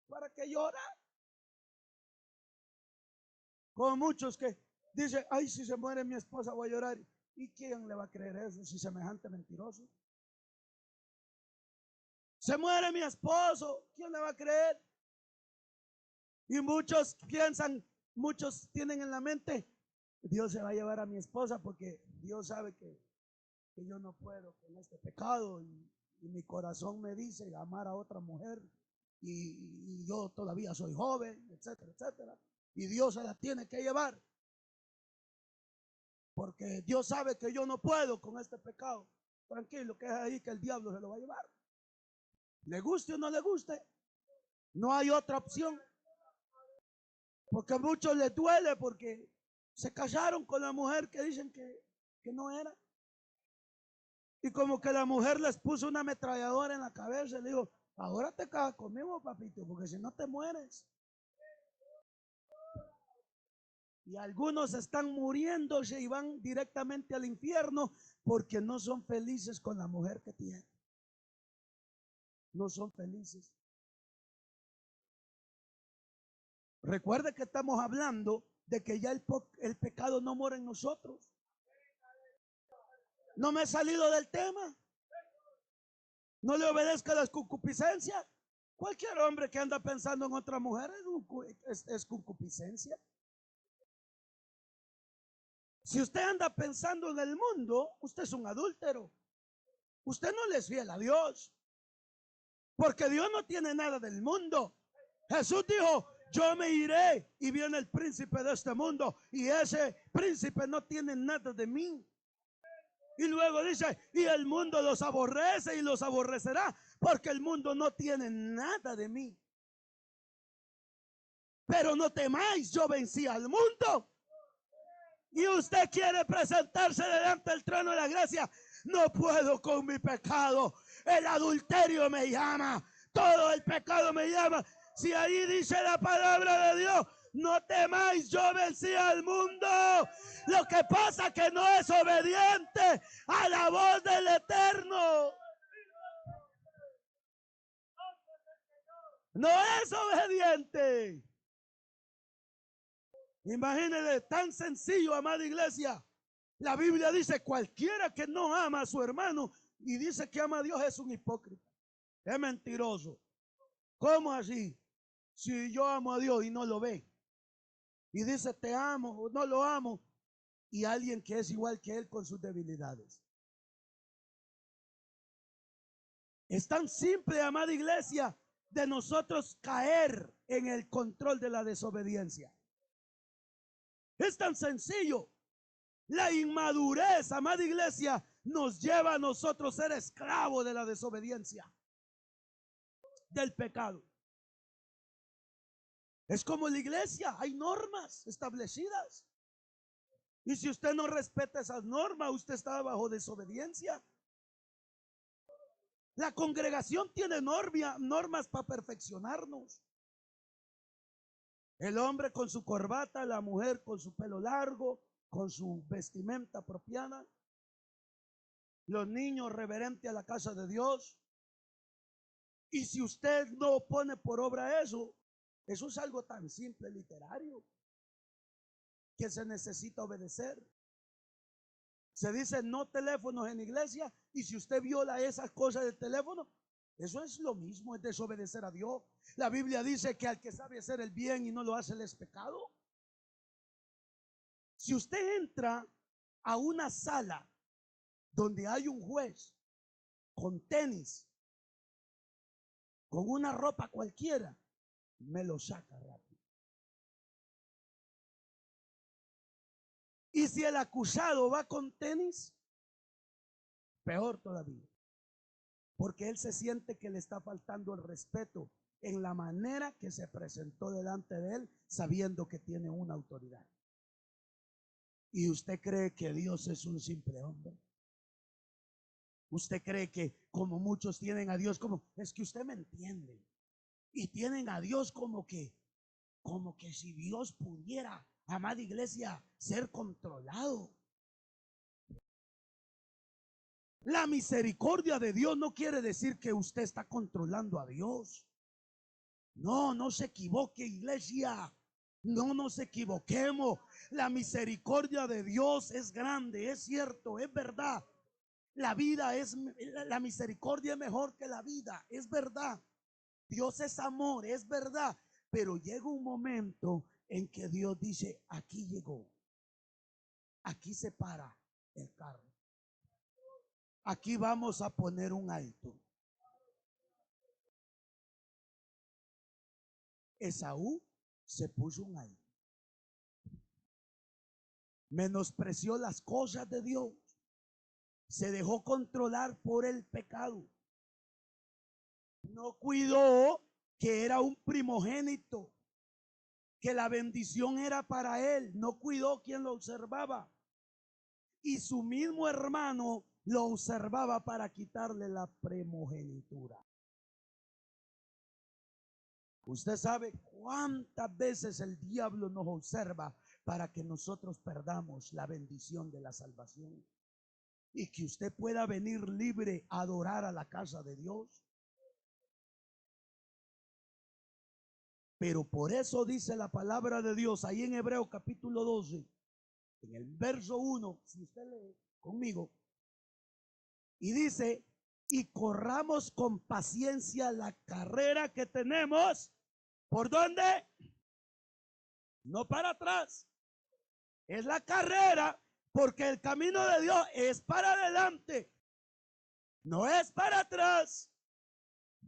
¿para qué llora? Como muchos que dicen, ay, si se muere mi esposa voy a llorar. ¿Y quién le va a creer eso si semejante mentiroso? Se muere mi esposo, ¿quién le va a creer? Y muchos piensan, muchos tienen en la mente, Dios se va a llevar a mi esposa porque Dios sabe que yo no puedo con este pecado y mi corazón me dice amar a otra mujer y yo todavía soy joven, etcétera, etcétera. Y Dios se la tiene que llevar porque Dios sabe que yo no puedo con este pecado. Tranquilo, que es ahí que el diablo se lo va a llevar. Le guste o no le guste, no hay otra opción. Porque a muchos les duele porque se casaron con la mujer que dicen que no era. Y como que la mujer les puso una ametralladora en la cabeza y le dijo, ahora te casas conmigo, papito, porque si no te mueres. Y algunos están muriéndose y van directamente al infierno porque no son felices con la mujer que tienen. No son felices. Recuerde que estamos hablando de que ya el pecado no mora en nosotros. No me he salido del tema. No le obedezca a las concupiscencias. Cualquier hombre que anda pensando en otra mujer es concupiscencia. Si usted anda pensando en el mundo, usted es un adúltero. Usted no le es fiel a Dios. Porque Dios no tiene nada del mundo. Jesús dijo, yo me iré y viene el príncipe de este mundo y ese príncipe no tiene nada de mí. Y luego dice, y el mundo los aborrece y los aborrecerá porque el mundo no tiene nada de mí. Pero no temáis, yo vencí al mundo. Y usted quiere presentarse delante del trono de la gracia. No puedo con mi pecado. El adulterio me llama. Todo el pecado me llama. Si ahí dice la palabra de Dios, no temáis, yo vencí al mundo. Lo que pasa es que no es obediente a la voz del Eterno. No es obediente. Imagínense, tan sencillo, amada iglesia. La Biblia dice, cualquiera que no ama a su hermano y dice que ama a Dios es un hipócrita. Es mentiroso. ¿Cómo así? Si yo amo a Dios y no lo ve. Y dice, te amo o no lo amo. Y alguien que es igual que él con sus debilidades. Es tan simple, amada iglesia, de nosotros caer en el control de la desobediencia. Es tan sencillo. La inmadurez, amada iglesia, nos lleva a nosotros ser esclavos de la desobediencia, del pecado. Es como la iglesia, hay normas establecidas. Y si usted no respeta esas normas, usted está bajo desobediencia. La congregación tiene normas para perfeccionarnos. El hombre con su corbata, la mujer con su pelo largo, con su vestimenta apropiada. Los niños reverentes a la casa de Dios. Y si usted no pone por obra eso es algo tan simple, literario, que se necesita obedecer. Se dice no teléfonos en iglesia, y si usted viola esas cosas del teléfono, eso es lo mismo, es desobedecer a Dios. La Biblia dice que al que sabe hacer el bien y no lo hace, le es pecado. Si usted entra a una sala donde hay un juez con tenis, con una ropa cualquiera, me lo saca rápido. Y si el acusado va con tenis, peor todavía. Porque él se siente que le está faltando el respeto en la manera que se presentó delante de él, sabiendo que tiene una autoridad. ¿Y usted cree que Dios es un simple hombre? ¿Usted cree que como muchos tienen a Dios como, es que usted me entiende? Y tienen a Dios como que si Dios pudiera, amada iglesia, ser controlado. La misericordia de Dios no quiere decir que usted está controlando a Dios. No, no se equivoque, iglesia. No nos equivoquemos. La misericordia de Dios es grande, es cierto, es verdad. La misericordia es mejor que la vida, es verdad. Dios es amor, es verdad. Pero llega un momento en que Dios dice, aquí llegó. Aquí se para el carro. Aquí vamos a poner un alto. Esaú se puso un alto. Menospreció las cosas de Dios. Se dejó controlar por el pecado. No cuidó que era un primogénito, que la bendición era para él. No cuidó quien lo observaba. Y su mismo hermano lo observaba para quitarle la primogenitura. Usted sabe cuántas veces el diablo nos observa para que nosotros perdamos la bendición de la salvación y que usted pueda venir libre a adorar a la casa de Dios. Pero por eso dice la palabra de Dios ahí en Hebreos capítulo 12, en el verso 1, si usted lee conmigo, y dice, y corramos con paciencia la carrera que tenemos. ¿Por dónde? No para atrás. Es la carrera, porque el camino de Dios es para adelante, no es para atrás.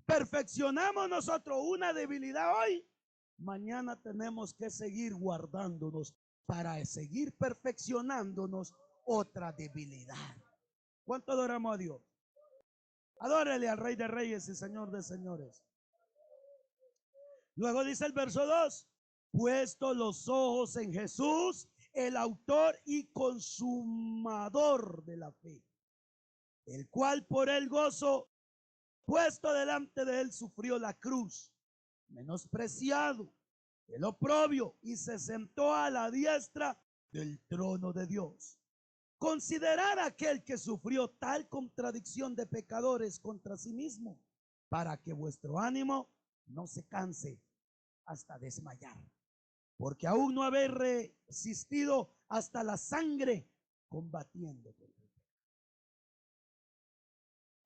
perfeccionamos nosotros una debilidad hoy, mañana tenemos que seguir guardándonos para seguir perfeccionándonos otra debilidad. ¿Cuánto adoramos a Dios? Adórele al Rey de Reyes y Señor de Señores. Luego dice el verso 2, puesto los ojos en Jesús, el autor y consumador de la fe, el cual por el gozo puesto delante de él sufrió la cruz, menospreciado, el oprobio, y se sentó a la diestra del trono de Dios. Considerad aquel que sufrió tal contradicción de pecadores contra sí mismo, para que vuestro ánimo no se canse hasta desmayar, porque aún no habéis resistido hasta la sangre combatiendo.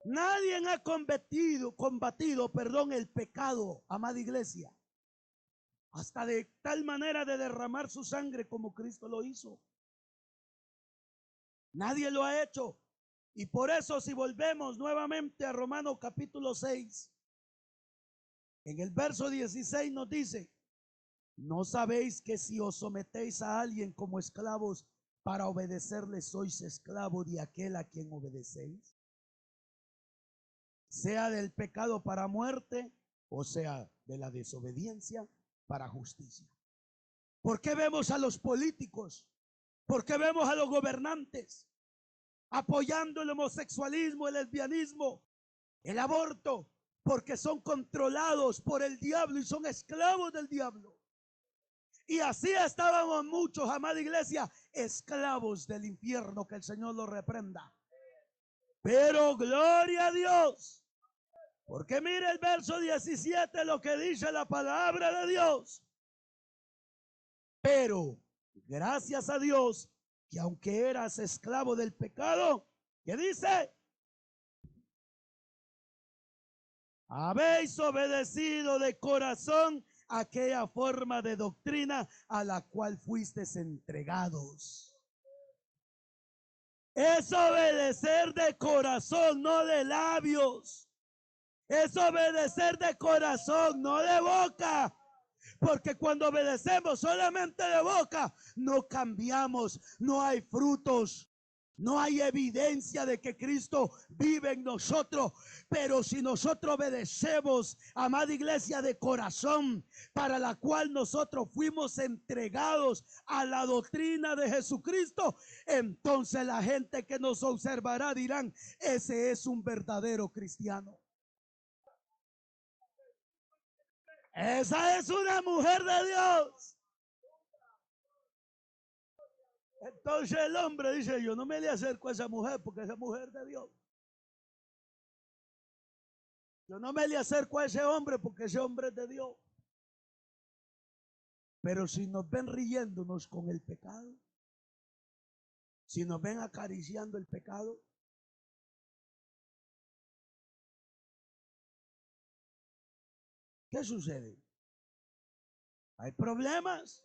Nadie ha combatido, el pecado, amada iglesia, hasta de tal manera de derramar su sangre como Cristo lo hizo. Nadie lo ha hecho. Y por eso, si volvemos nuevamente a Romanos capítulo 6, en el verso 16 nos dice, ¿no sabéis que si os sometéis a alguien como esclavos para obedecerle, sois esclavo de aquel a quien obedecéis? Sea del pecado para muerte, o sea de la desobediencia para justicia. ¿Por qué vemos a los políticos? ¿Por qué vemos a los gobernantes apoyando el homosexualismo, el lesbianismo, el aborto? Porque son controlados por el diablo y son esclavos del diablo. Y así estábamos muchos, amada iglesia, esclavos del infierno, que el Señor los reprenda. Pero gloria a Dios, porque mire el verso 17 lo que dice la palabra de Dios. Pero gracias a Dios que aunque eras esclavo del pecado, ¿qué dice? Habéis obedecido de corazón aquella forma de doctrina a la cual fuisteis entregados. Es obedecer de corazón, no de labios. Es obedecer de corazón, no de boca. Porque cuando obedecemos solamente de boca, no cambiamos, no hay frutos. No hay evidencia de que Cristo vive en nosotros. Pero si nosotros obedecemos, amada iglesia, de corazón, para la cual nosotros fuimos entregados a la doctrina de Jesucristo, entonces la gente que nos observará dirán, ese es un verdadero cristiano. Esa es una mujer de Dios. Entonces el hombre dice, yo no me le acerco a esa mujer porque esa mujer de Dios. Yo no me le acerco a ese hombre porque ese hombre es de Dios. Pero si nos ven riéndonos con el pecado, si nos ven acariciando el pecado, ¿qué sucede? Hay problemas.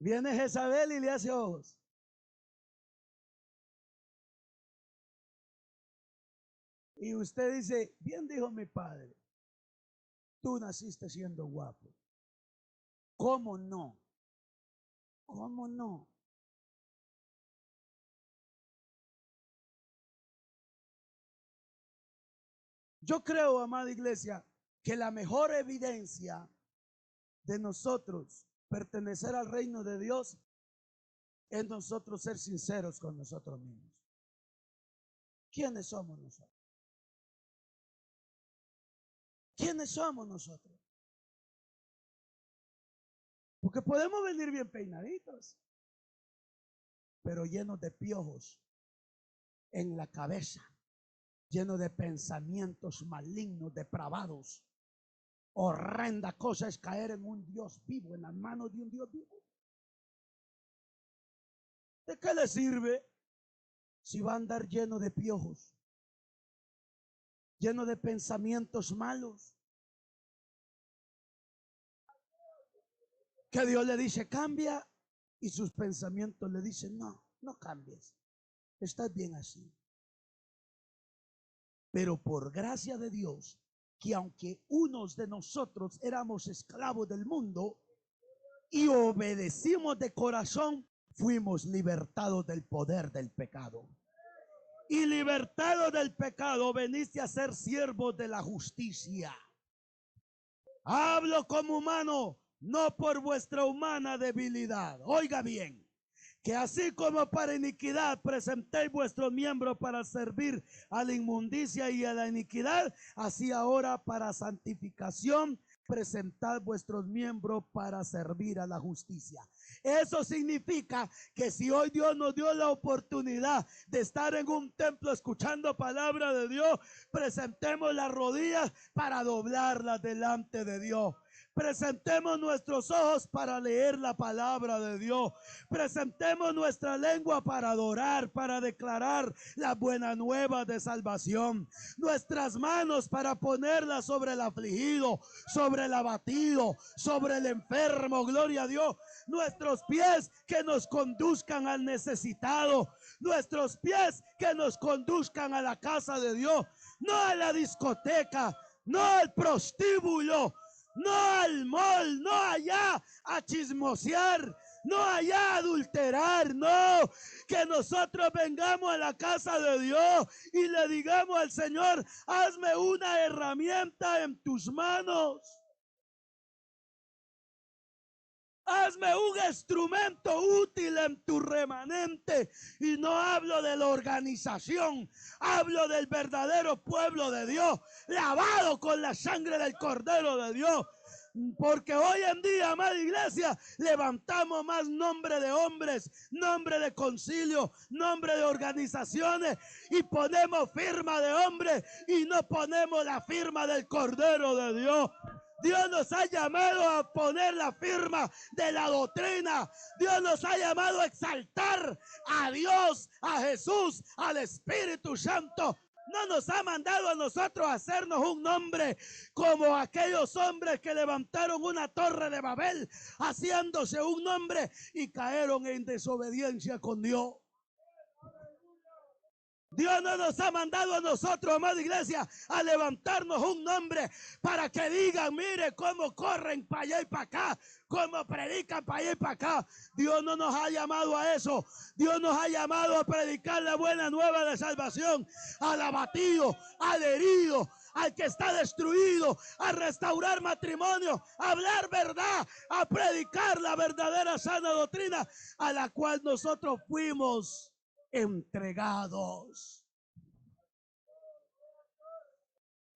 Viene Jezabel y le hace ojos. Y usted dice, bien dijo mi padre, tú naciste siendo guapo. ¿Cómo no? ¿Cómo no? Yo creo, amada iglesia, que la mejor evidencia de nosotros pertenecer al reino de Dios es nosotros ser sinceros con nosotros mismos. ¿Quiénes somos nosotros? ¿Quiénes somos nosotros? Porque podemos venir bien peinaditos, pero llenos de piojos en la cabeza, llenos de pensamientos malignos, depravados. Horrenda cosa es caer en un Dios vivo, en las manos de un Dios vivo. ¿De qué le sirve si va a andar lleno de piojos, lleno de pensamientos malos? Que Dios le dice cambia y sus pensamientos le dicen no, no cambies, estás bien así. Pero por gracia de Dios, que aunque unos de nosotros éramos esclavos del mundo y obedecimos de corazón, fuimos libertados del poder del pecado. Y libertados del pecado, veniste a ser siervos de la justicia. Hablo como humano, no por vuestra humana debilidad. Oiga bien, que así como para iniquidad presentéis vuestros miembros para servir a la inmundicia y a la iniquidad, así ahora para santificación presentad vuestros miembros para servir a la justicia. Eso significa que si hoy Dios nos dio la oportunidad de estar en un templo escuchando palabra de Dios, presentemos las rodillas para doblarlas delante de Dios. Presentemos nuestros ojos para leer la palabra de Dios. Presentemos nuestra lengua para adorar, para declarar la buena nueva de salvación. Nuestras manos para ponerlas sobre el afligido, sobre el abatido, sobre el enfermo. Gloria a Dios. Nuestros pies que nos conduzcan al necesitado. Nuestros pies que nos conduzcan a la casa de Dios. No a la discoteca, no al prostíbulo, no al mall, no allá a chismosear, no allá a adulterar, no. Que nosotros vengamos a la casa de Dios y le digamos al Señor: hazme una herramienta en tus manos. Hazme un instrumento útil en tu remanente. Y no hablo de la organización, hablo del verdadero pueblo de Dios, lavado con la sangre del Cordero de Dios. Porque hoy en día, amada iglesia, levantamos más nombre de hombres, nombre de concilio, nombre de organizaciones, y ponemos firma de hombres y no ponemos la firma del Cordero de Dios. Dios nos ha llamado a poner la firma de la doctrina. Dios nos ha llamado a exaltar a Dios, a Jesús, al Espíritu Santo. No nos ha mandado a nosotros a hacernos un nombre como aquellos hombres que levantaron una torre de Babel haciéndose un nombre y cayeron en desobediencia con Dios. Dios no nos ha mandado a nosotros, amada iglesia, a levantarnos un nombre para que digan: mire cómo corren para allá y para acá, cómo predican para allá y para acá. Dios no nos ha llamado a eso. Dios nos ha llamado a predicar la buena nueva de salvación al abatido, al herido, al que está destruido, a restaurar matrimonio, a hablar verdad, a predicar la verdadera sana doctrina a la cual nosotros fuimos entregados.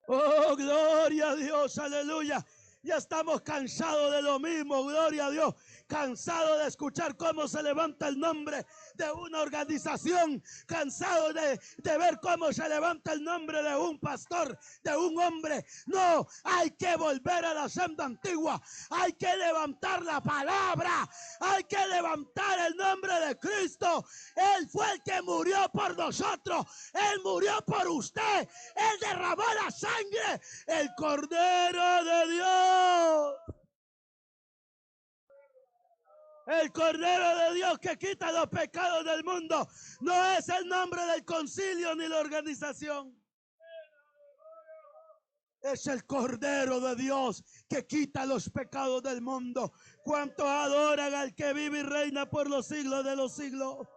Oh, gloria a Dios, aleluya. Ya estamos cansados de lo mismo, gloria a Dios. Cansado de escuchar cómo se levanta el nombre de una organización, cansado de ver cómo se levanta el nombre de un pastor, de un hombre. No, hay que volver a la senda antigua, hay que levantar la palabra, hay que levantar el nombre de Cristo. Él fue el que murió por nosotros, Él murió por usted, Él derramó la sangre, el Cordero de Dios. El Cordero de Dios que quita los pecados del mundo. No es el nombre del concilio ni la organización. Es el Cordero de Dios que quita los pecados del mundo. ¿Cuántos adoran al que vive y reina por los siglos de los siglos?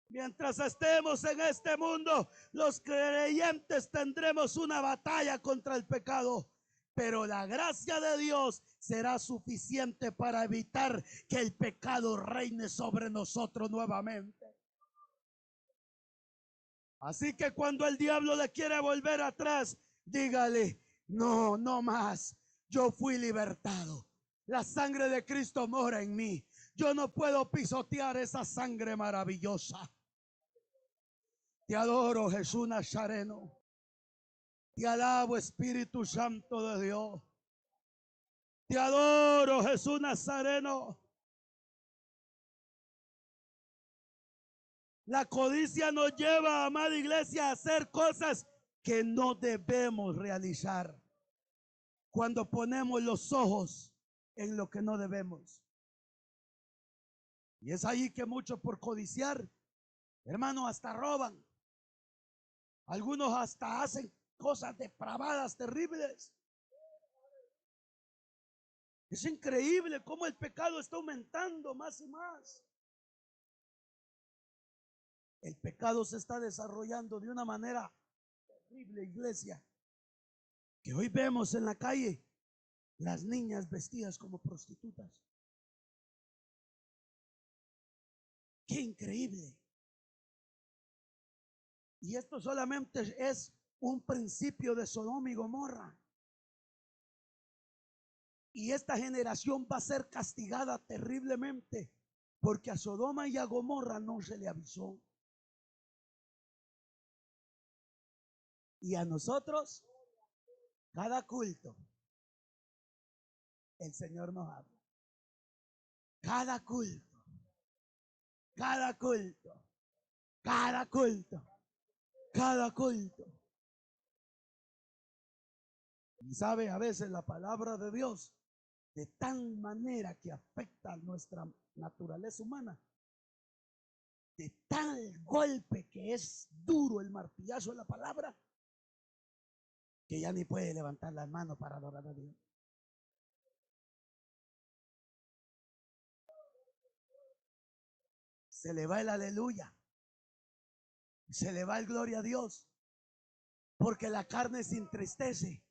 Mientras estemos en este mundo, los creyentes tendremos una batalla contra el pecado. Pero la gracia de Dios será suficiente para evitar que el pecado reine sobre nosotros nuevamente. Así que cuando el diablo le quiere volver atrás, dígale: no, no más. Yo fui libertado. La sangre de Cristo mora en mí. Yo no puedo pisotear esa sangre maravillosa. Te adoro, Jesús Nazareno. Te alabo, Espíritu Santo de Dios. Te adoro, Jesús Nazareno. La codicia nos lleva, amada iglesia, a hacer cosas que no debemos realizar. Cuando ponemos los ojos en lo que no debemos. Y es ahí que muchos, por codiciar, hermano, hasta roban. Algunos hasta hacen cosas depravadas, terribles. Es increíble cómo el pecado está aumentando más y más. El pecado se está desarrollando de una manera terrible, iglesia, que hoy vemos en la calle las niñas vestidas como prostitutas. Qué increíble. Y esto solamente es un principio de Sodoma y Gomorra. Y esta generación va a ser castigada terriblemente, porque a Sodoma y a Gomorra no se le avisó. Y a nosotros, cada culto, el Señor nos habla. Cada culto, cada culto, cada culto, cada culto. Y sabe, a veces la palabra de Dios, de tal manera que afecta a nuestra naturaleza humana, de tal golpe que es duro el martillazo de la palabra, que ya ni puede levantar las manos para adorar a Dios. Se le va el aleluya, se le va el gloria a Dios, porque la carne se entristece.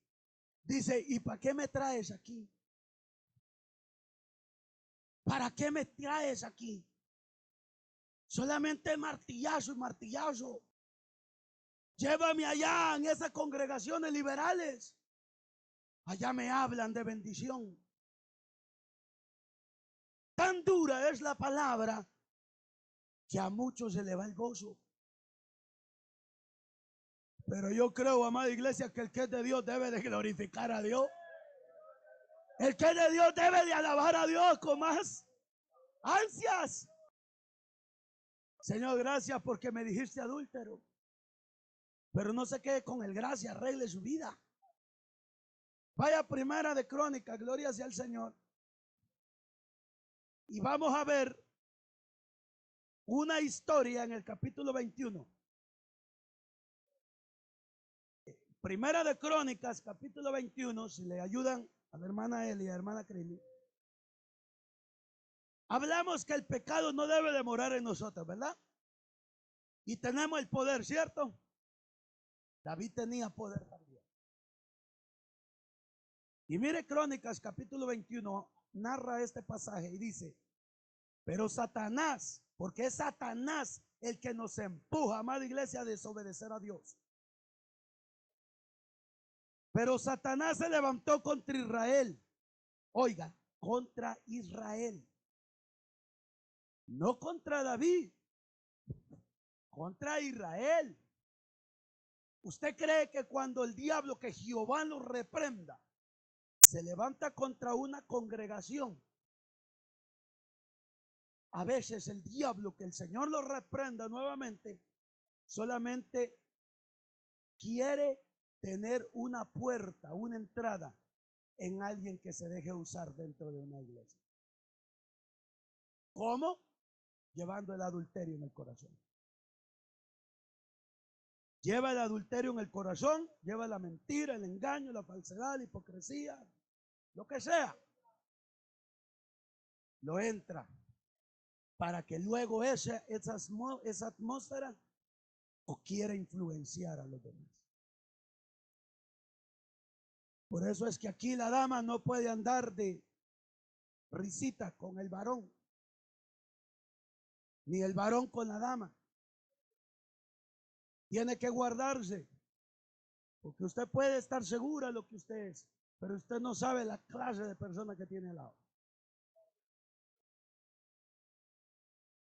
Dice, ¿y para qué me traes aquí? ¿Para qué me traes aquí? Solamente martillazo y martillazo. Llévame allá en esas congregaciones liberales. Allá me hablan de bendición. Tan dura es la palabra que a muchos se le va el gozo. Pero yo creo, amada iglesia, que el que es de Dios debe de glorificar a Dios. El que es de Dios debe de alabar a Dios con más ansias. Señor, gracias porque me dijiste adúltero. Pero no se quede con el gracia, arregle su vida. Vaya Primera de Crónicas, gloria sea al Señor. Y vamos a ver una historia en el capítulo 21. Primera de Crónicas, capítulo 21, si le ayudan a la hermana Eli y a la hermana Crilly. Hablamos que el pecado no debe de morar en nosotros, ¿verdad? Y tenemos el poder, ¿cierto? David tenía poder también. Y mire Crónicas, capítulo 21, narra este pasaje y dice, pero Satanás, porque es Satanás el que nos empuja, amada iglesia, a desobedecer a Dios. Pero Satanás se levantó contra Israel. Oiga, contra Israel. No contra David, contra Israel. ¿Usted cree que cuando el diablo, que Jehová lo reprenda, se levanta contra una congregación? A veces el diablo, que el Señor lo reprenda nuevamente, solamente quiere tener una puerta, una entrada en alguien que se deje usar dentro de una iglesia. ¿Cómo? Llevando el adulterio en el corazón. Lleva el adulterio en el corazón, lleva la mentira, el engaño, la falsedad, la hipocresía, lo que sea. Lo entra para que luego esa atmósfera o quiera influenciar a los demás. Por eso es que aquí la dama no puede andar de risita con el varón, ni el varón con la dama. Tiene que guardarse, porque usted puede estar segura de lo que usted es, pero usted no sabe la clase de persona que tiene al lado.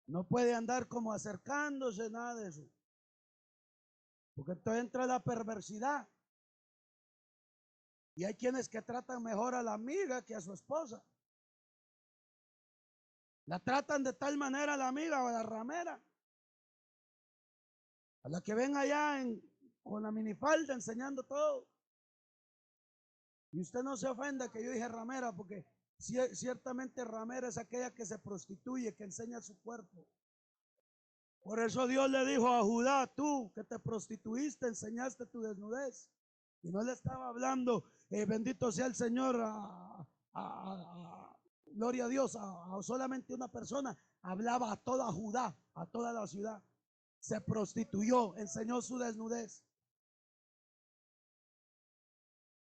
No puede andar como acercándose, nada de eso, porque entonces entra la perversidad. Y hay quienes que tratan mejor a la amiga que a su esposa. La tratan de tal manera a la amiga o a la ramera, a la que ven allá con la minifalda enseñando todo. Y usted no se ofenda que yo dije ramera, porque ciertamente ramera es aquella que se prostituye, que enseña su cuerpo. Por eso Dios le dijo a Judá: tú que te prostituiste, enseñaste tu desnudez. Y no le estaba hablando, bendito sea el Señor, gloria a Dios, a solamente una persona. Hablaba a toda Judá, a toda la ciudad. Se prostituyó, enseñó su desnudez.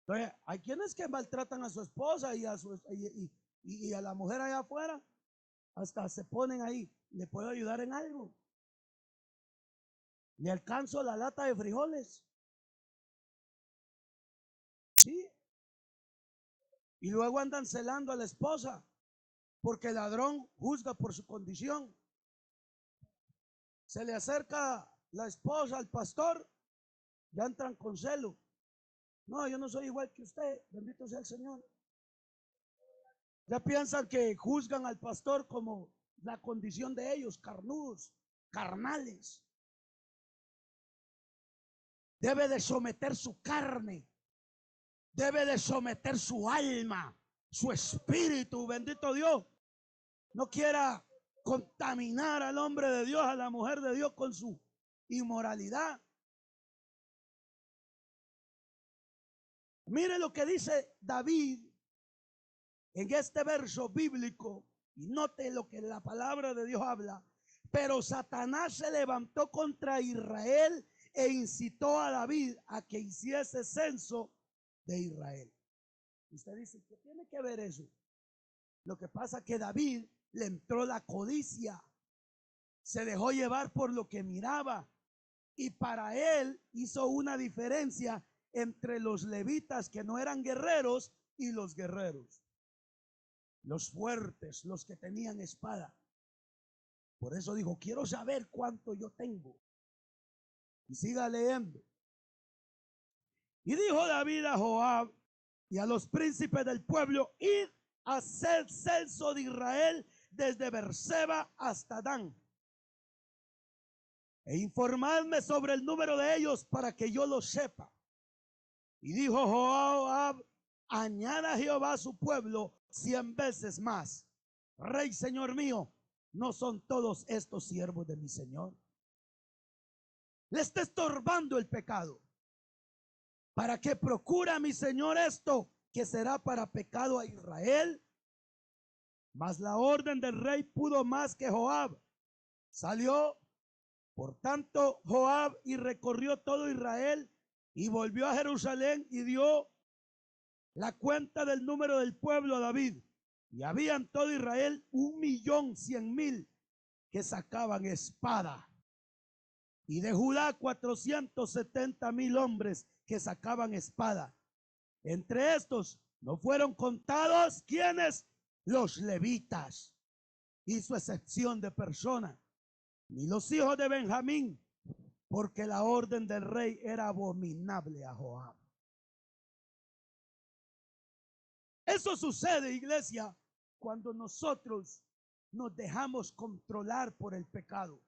Entonces, hay quienes que maltratan a su esposa y a la mujer allá afuera. Hasta se ponen ahí: ¿le puedo ayudar en algo? ¿Le alcanzo la lata de frijoles? Sí. Y luego andan celando a la esposa, porque el ladrón juzga por su condición. Se le acerca la esposa al pastor, ya entran con celo. No, yo no soy igual que usted, bendito sea el Señor. Ya piensan que juzgan al pastor como la condición de ellos, carnudos, carnales. Debe de someter su carne, debe de someter su alma, su espíritu, bendito Dios. No quiera contaminar al hombre de Dios, a la mujer de Dios con su inmoralidad. Mire lo que dice David en este verso bíblico, y note lo que la palabra de Dios habla. Pero Satanás se levantó contra Israel e incitó a David a que hiciese censo de Israel. Usted dice: ¿qué tiene que ver eso? Lo que pasa es que David le entró la codicia, se dejó llevar por lo que miraba, y para él hizo una diferencia entre los levitas que no eran guerreros y los guerreros, los fuertes, los que tenían espada. Por eso dijo: quiero saber cuánto yo tengo. Y siga leyendo. Y dijo David a Joab y a los príncipes del pueblo: id a hacer censo de Israel desde Berseba hasta Dan, e informadme sobre el número de ellos para que yo lo sepa. Y dijo Joab: añada Jehová a su pueblo 100 veces más. Rey, señor mío, ¿no son todos estos siervos de mi señor? Le está estorbando el pecado. ¿Para qué procura mi señor esto, que será para pecado a Israel? Mas la orden del rey pudo más que Joab. Salió por tanto Joab y recorrió todo Israel y volvió a Jerusalén y dio la cuenta del número del pueblo a David. Y había en todo Israel 1.100.000 que sacaban espada, y de Judá 470.000 hombres que sacaban espada. Entre estos no fueron contados, ¿quiénes? Los levitas. Hizo excepción de persona, ni los hijos de Benjamín, porque la orden del rey era abominable a Joab. Eso sucede, iglesia, cuando nosotros nos dejamos controlar por el pecado.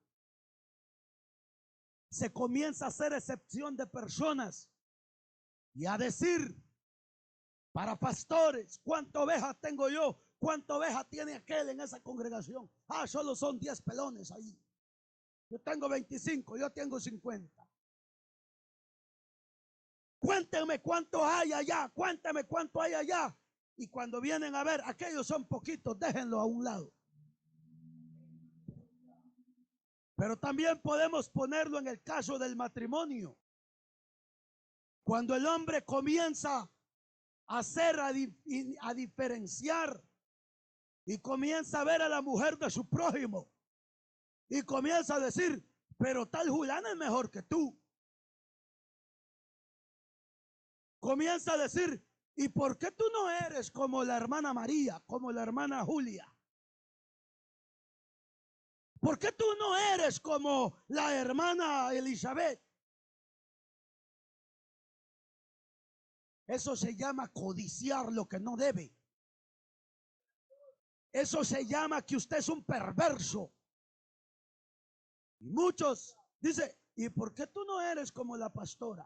Se comienza a hacer excepción de personas y a decir para pastores: ¿cuántas ovejas tengo yo? ¿Cuántas ovejas tiene aquel en esa congregación? Ah, solo son 10 pelones ahí. Yo tengo 25, yo tengo 50. Cuéntenme cuántos hay allá, cuéntenme cuánto hay allá. Y cuando vienen a ver, aquellos son poquitos, déjenlo a un lado. Pero también podemos ponerlo en el caso del matrimonio. Cuando el hombre comienza a hacer, a diferenciar, y comienza a ver a la mujer de su prójimo, y comienza a decir: pero tal Juliana es mejor que tú. Comienza a decir: ¿y por qué tú no eres como la hermana María, como la hermana Julia? ¿Por qué tú no eres como la hermana Elizabeth? Eso se llama codiciar lo que no debe. Eso se llama que usted es un perverso. Y muchos dicen: ¿y por qué tú no eres como la pastora?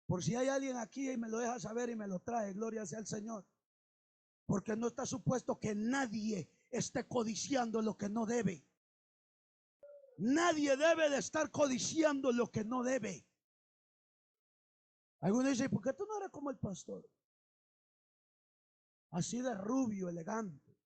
Por si hay alguien aquí y me lo deja saber y me lo trae, gloria sea al Señor. Porque no está supuesto que nadie esté codiciando lo que no debe. Nadie debe de estar codiciando lo que no debe. Algunos dicen, ¿por qué tú no eres como el pastor? Así de rubio, elegante.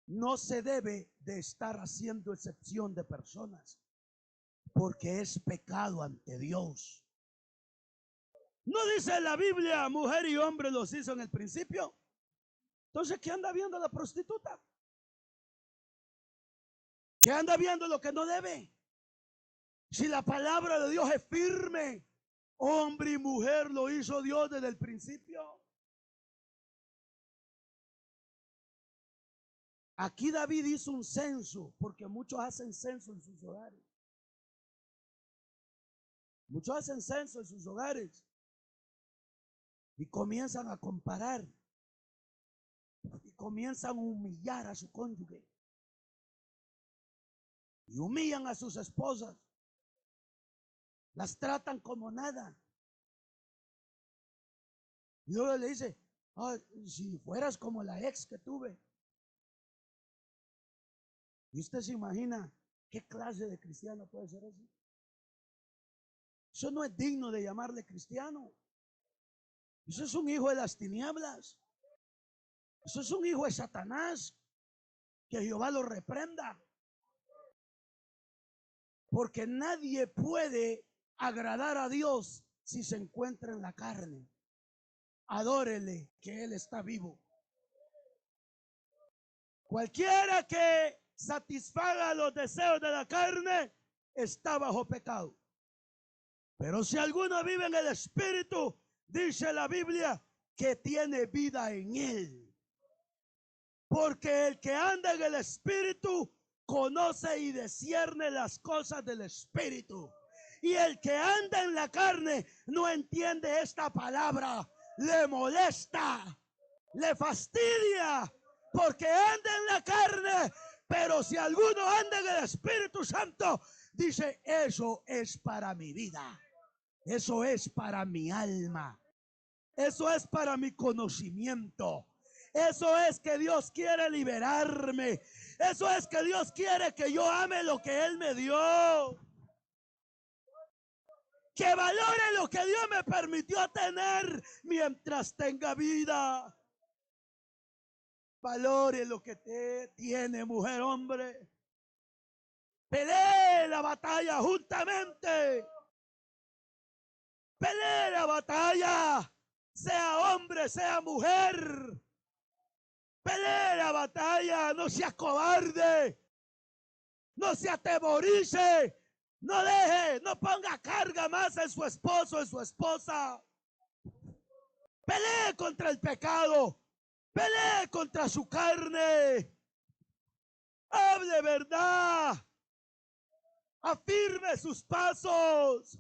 No se debe de estar haciendo excepción de personas, porque es pecado ante Dios. ¿No dice la Biblia, mujer y hombre los hizo en el principio? Entonces, ¿qué anda viendo la prostituta? ¿Qué anda viendo lo que no debe? Si la palabra de Dios es firme, hombre y mujer lo hizo Dios desde el principio. Aquí David hizo un censo, porque muchos hacen censo en sus hogares. Muchos hacen censo en sus hogares y comienzan a comparar y comienzan a humillar a su cónyuge y humillan a sus esposas, las tratan como nada. Y luego le dice, oh, si fueras como la ex que tuve. Y usted se imagina qué clase de cristiano puede ser eso. Eso no es digno de llamarle cristiano. Eso es un hijo de las tinieblas. Eso es un hijo de Satanás. Que Jehová lo reprenda. Porque nadie puede agradar a Dios si se encuentra en la carne. Adórele que Él está vivo. Cualquiera que satisfaga los deseos de la carne está bajo pecado. Pero si alguno vive en el Espíritu, dice la Biblia que tiene vida en Él. Porque el que anda en el Espíritu conoce y discierne las cosas del Espíritu. Y el que anda en la carne no entiende esta palabra. Le molesta, le fastidia, porque anda en la carne. Pero si alguno anda en el Espíritu Santo, dice, eso es para mi vida. Eso es para mi alma. Eso es para mi conocimiento. Eso es que Dios quiere liberarme. Eso es que Dios quiere que yo ame lo que Él me dio. Que valore lo que Dios me permitió tener mientras tenga vida. Valore lo que te tiene, mujer, hombre. Pelee la batalla juntamente. Pelee la batalla. Sea hombre, sea mujer. Pelee la batalla. No sea cobarde. No se atemorice. No deje, no ponga carga más en su esposo, en su esposa. Pelee contra el pecado. Pelee contra su carne. Hable verdad. Afirme sus pasos.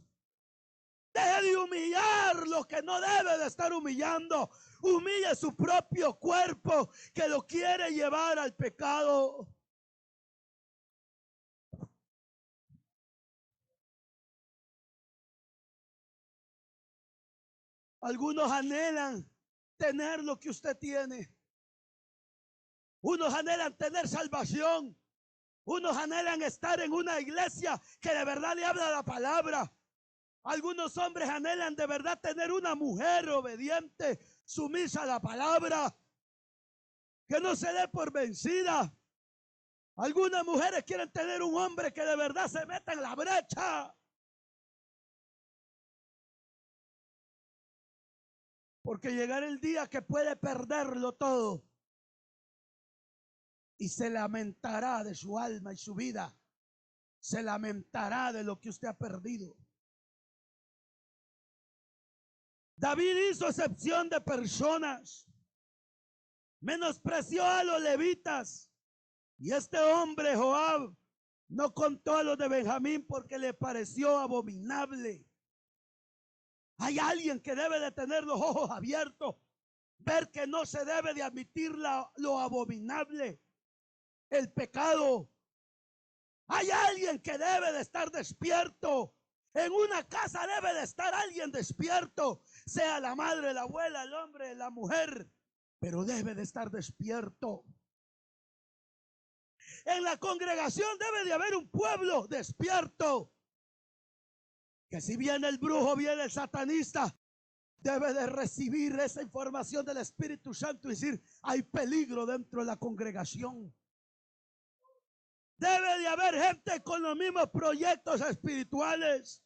Deje de humillar lo que no debe de estar humillando. Humille su propio cuerpo que lo quiere llevar al pecado. Algunos anhelan tener lo que usted tiene. Unos anhelan tener salvación. Unos anhelan estar en una iglesia que de verdad le habla la palabra. Algunos hombres anhelan de verdad tener una mujer obediente, sumisa a la palabra, que no se dé por vencida. Algunas mujeres quieren tener un hombre que de verdad se meta en la brecha. Porque llegará el día que puede perderlo todo y se lamentará de su alma y su vida. Se lamentará de lo que usted ha perdido. David hizo excepción de personas. Menospreció a los levitas. Y este hombre, Joab, no contó a los de Benjamín porque le pareció abominable. Hay alguien que debe de tener los ojos abiertos, ver que no se debe de admitir lo abominable, el pecado. Hay alguien que debe de estar despierto. En una casa debe de estar alguien despierto, sea la madre, la abuela, el hombre, la mujer. pero debe de estar despierto. En la congregación debe de haber un pueblo despierto, que si viene el brujo, viene el satanista, debe de recibir esa información del Espíritu Santo y decir: hay peligro dentro de la congregación. Debe de haber gente con los mismos proyectos espirituales.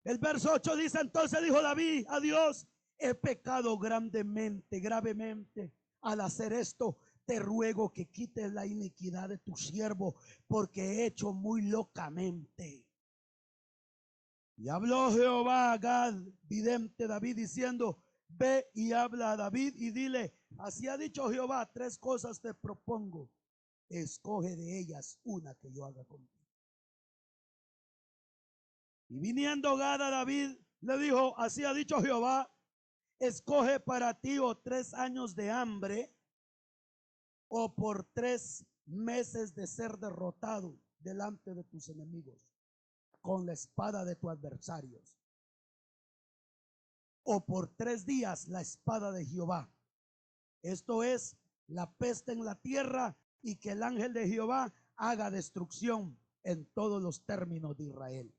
El verso 8 dice: entonces dijo David a Dios: he pecado gravemente al hacer esto. Te ruego que quites la iniquidad de tu siervo, porque he hecho muy locamente. Y habló Jehová a Gad, vidente David, diciendo: ve y habla a David y dile: así ha dicho Jehová, 3 cosas te propongo, escoge de ellas una que yo haga contigo. Y viniendo Gad a David, le dijo: así ha dicho Jehová, escoge para ti o 3 años de hambre, o por 3 meses de ser derrotado delante de tus enemigos con la espada de tus adversarios, o por 3 días la espada de Jehová, esto es, la peste en la tierra, y que el ángel de Jehová haga destrucción en todos los términos de Israel.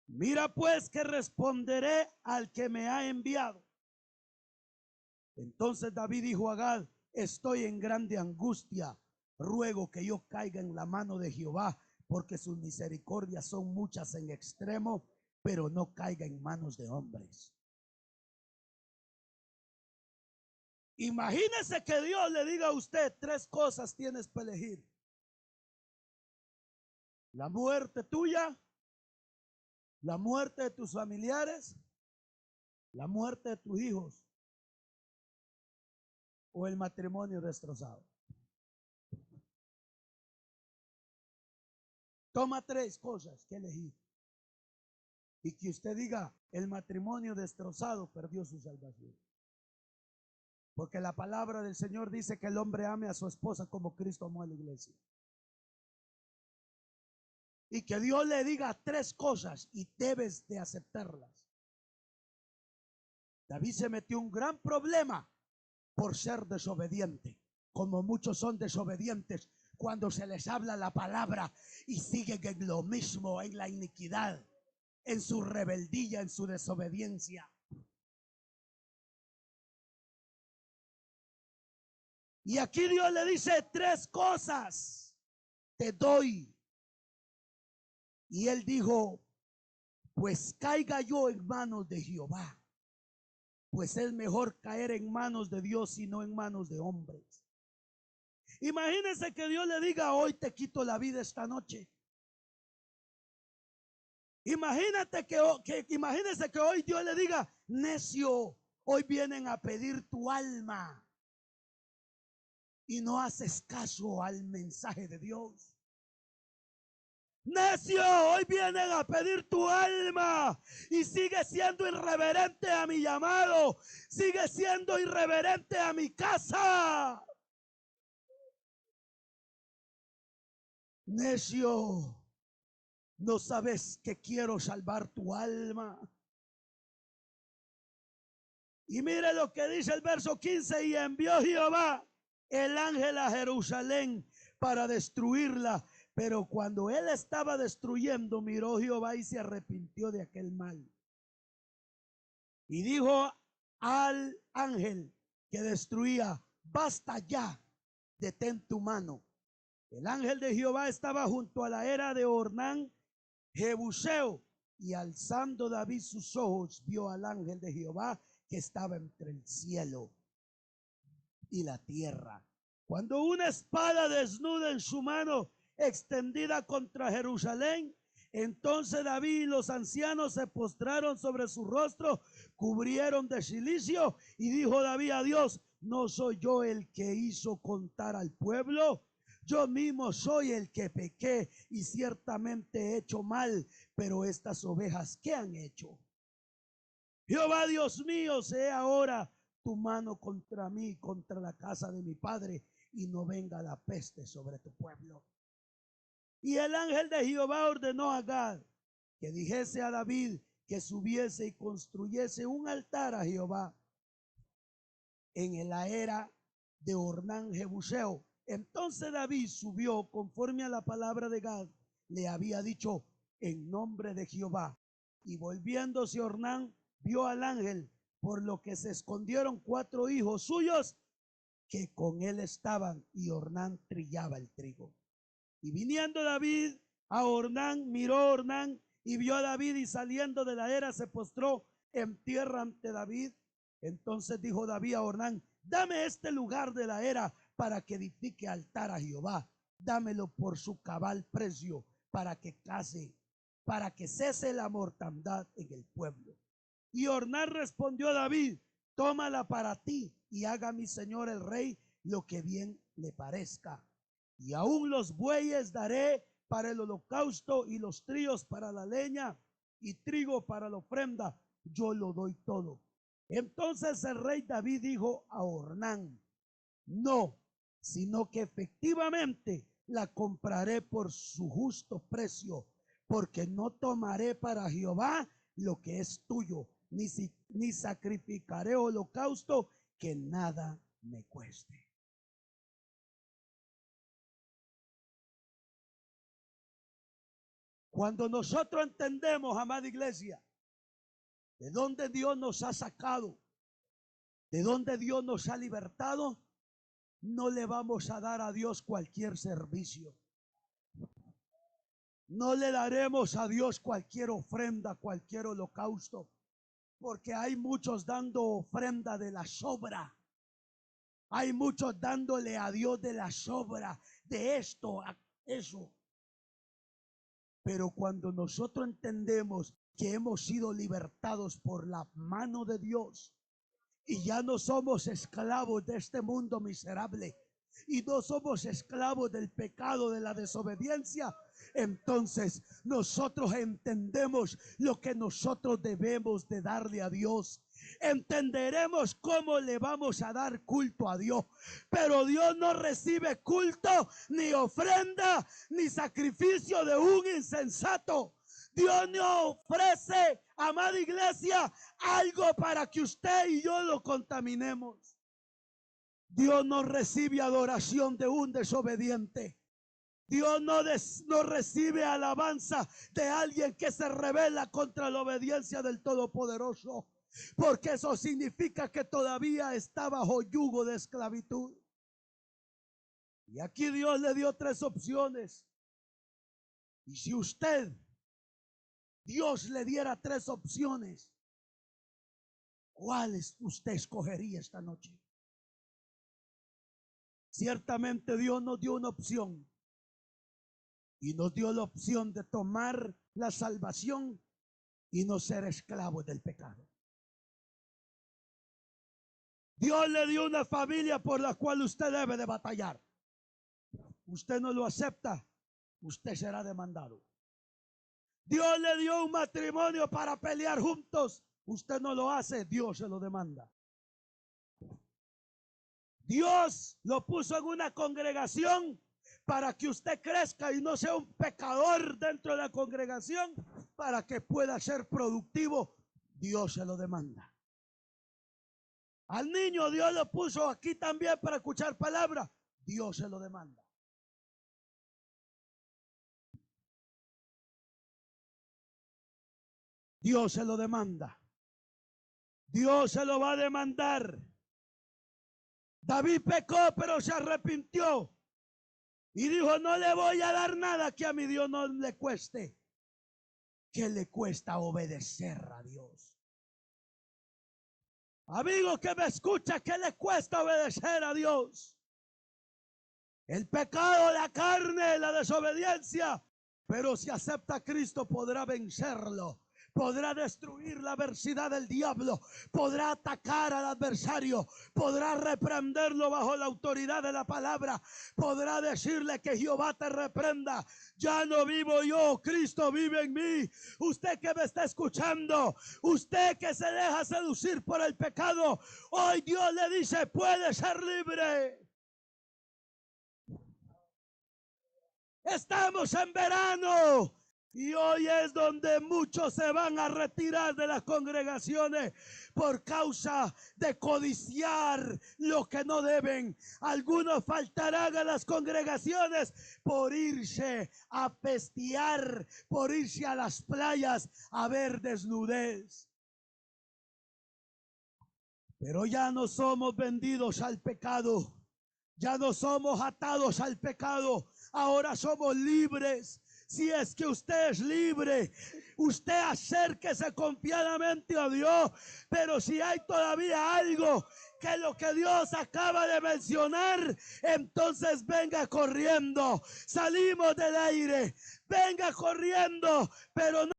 Mira pues que responderé al que me ha enviado. Entonces David dijo a Gad: estoy en grande angustia, ruego que yo caiga en la mano de Jehová, porque sus misericordias son muchas en extremo, pero no caiga en manos de hombres. Imagínese que Dios le diga a usted: 3 cosas tienes que elegir: la muerte tuya, la muerte de tus familiares, la muerte de tus hijos, o el matrimonio destrozado. Toma 3 cosas que elegir. Y que usted diga: el matrimonio destrozado perdió su salvación. Porque la palabra del Señor dice que el hombre ame a su esposa como Cristo amó a la iglesia. Y que Dios le diga 3 cosas y debes de aceptarlas. David se metió un gran problema por ser desobediente, como muchos son desobedientes cuando se les habla la palabra y siguen en lo mismo, en la iniquidad, en su rebeldía, en su desobediencia. Y aquí Dios le dice: 3 cosas te doy. Y él dijo: pues caiga yo en manos de Jehová, pues es mejor caer en manos de Dios y no en manos de hombres. Imagínense que Dios le diga: hoy te quito la vida esta noche. Imagínense que hoy Dios le diga: necio, hoy vienen a pedir tu alma, y no haces caso al mensaje de Dios. Necio, hoy vienen a pedir tu alma y sigue siendo irreverente a mi llamado, sigue siendo irreverente a mi casa. Necio, no sabes que quiero salvar tu alma. Y mire lo que dice el verso 15: y envió Jehová el ángel a Jerusalén para destruirla. Pero cuando él estaba destruyendo, miró Jehová y se arrepintió de aquel mal. Y dijo al ángel que destruía: basta ya, detén tu mano. El ángel de Jehová estaba junto a la era de Ornán Jebuseo, y alzando David sus ojos, vio al ángel de Jehová que estaba entre el cielo y la tierra, cuando una espada desnuda en su mano extendida contra Jerusalén. Entonces David y los ancianos se postraron sobre su rostro, cubrieron de cilicio, y dijo David a Dios: ¿no soy yo el que hizo contar al pueblo? Yo mismo soy el que pequé y ciertamente he hecho mal, pero estas ovejas, ¿qué han hecho? Jehová Dios mío, sea ahora tu mano contra mí, contra la casa de mi padre, y no venga la peste sobre tu pueblo. Y el ángel de Jehová ordenó a Gad que dijese a David que subiese y construyese un altar a Jehová en la era de Ornán Jebuseo. Entonces David subió conforme a la palabra de Gad le había dicho en nombre de Jehová. Y volviéndose Ornán, vio al ángel, por lo que se escondieron 4 hijos suyos que con él estaban, y Ornán trillaba el trigo. Y viniendo David a Ornán, miró Ornán y vio a David, y saliendo de la era se postró en tierra ante David. Entonces dijo David a Ornán: dame este lugar de la era para que edifique altar a Jehová. Dámelo por su cabal precio, para que cese la mortandad en el pueblo. Y Ornán respondió a David: tómala para ti, y haga mi señor el rey lo que bien le parezca. Y aún los bueyes daré para el holocausto, y los trillos para la leña, y trigo para la ofrenda. Yo lo doy todo. Entonces el rey David dijo a Ornán: no, sino que efectivamente la compraré por su justo precio, porque no tomaré para Jehová lo que es tuyo, ni sacrificaré holocausto que nada me cueste. Cuando nosotros entendemos, amada iglesia, de dónde Dios nos ha sacado, de dónde Dios nos ha libertado, no le vamos a dar a Dios cualquier servicio. No le daremos a Dios cualquier ofrenda, cualquier holocausto, porque hay muchos dando ofrenda de la sobra. Hay muchos dándole a Dios de la sobra, de esto a eso. Pero cuando nosotros entendemos que hemos sido libertados por la mano de Dios y ya no somos esclavos de este mundo miserable y no somos esclavos del pecado, de la desobediencia, entonces nosotros entendemos lo que nosotros debemos de darle a Dios. Entenderemos cómo le vamos a dar culto a Dios. Pero Dios no recibe culto, ni ofrenda, ni sacrificio de un insensato. Dios no ofrece, amada iglesia, algo para que usted y yo lo contaminemos. Dios no recibe adoración de un desobediente. Dios no recibe alabanza de alguien que se rebela contra la obediencia del Todopoderoso, porque eso significa que todavía está bajo yugo de esclavitud. Y aquí Dios le dio 3 opciones. Y si Dios le diera 3 opciones, ¿cuáles usted escogería esta noche? Ciertamente Dios nos dio una opción. Y nos dio la opción de tomar la salvación y no ser esclavos del pecado. Dios le dio una familia por la cual usted debe de batallar. Usted no lo acepta, usted será demandado. Dios le dio un matrimonio para pelear juntos. Usted no lo hace, Dios se lo demanda. Dios lo puso en una congregación para que usted crezca y no sea un pecador dentro de la congregación, para que pueda ser productivo. Dios se lo demanda. Al niño Dios lo puso aquí también para escuchar palabra. Dios se lo demanda. Dios se lo demanda. Dios se lo va a demandar. David pecó, pero se arrepintió y dijo: no le voy a dar nada que a mi Dios no le cueste. ¿Qué le cuesta obedecer a Dios? Amigo que me escucha, ¿qué le cuesta obedecer a Dios? El pecado, la carne, la desobediencia. Pero si acepta a Cristo, podrá vencerlo. Podrá destruir la adversidad del diablo, podrá atacar al adversario, podrá reprenderlo bajo la autoridad de la palabra, podrá decirle que Jehová te reprenda. Ya no vivo yo, Cristo vive en mí. Usted que me está escuchando, usted que se deja seducir por el pecado, hoy Dios le dice: puede ser libre. Estamos en verano. Y hoy es donde muchos se van a retirar de las congregaciones por causa de codiciar lo que no deben. Algunos faltarán a las congregaciones por irse a pestear, por irse a las playas a ver desnudez. Pero ya no somos vendidos al pecado. Ya no somos atados al pecado. Ahora somos libres. Si es que usted es libre, usted acérquese confiadamente a Dios. Pero si hay todavía algo que lo que Dios acaba de mencionar, entonces venga corriendo. Salimos del aire, venga corriendo, pero no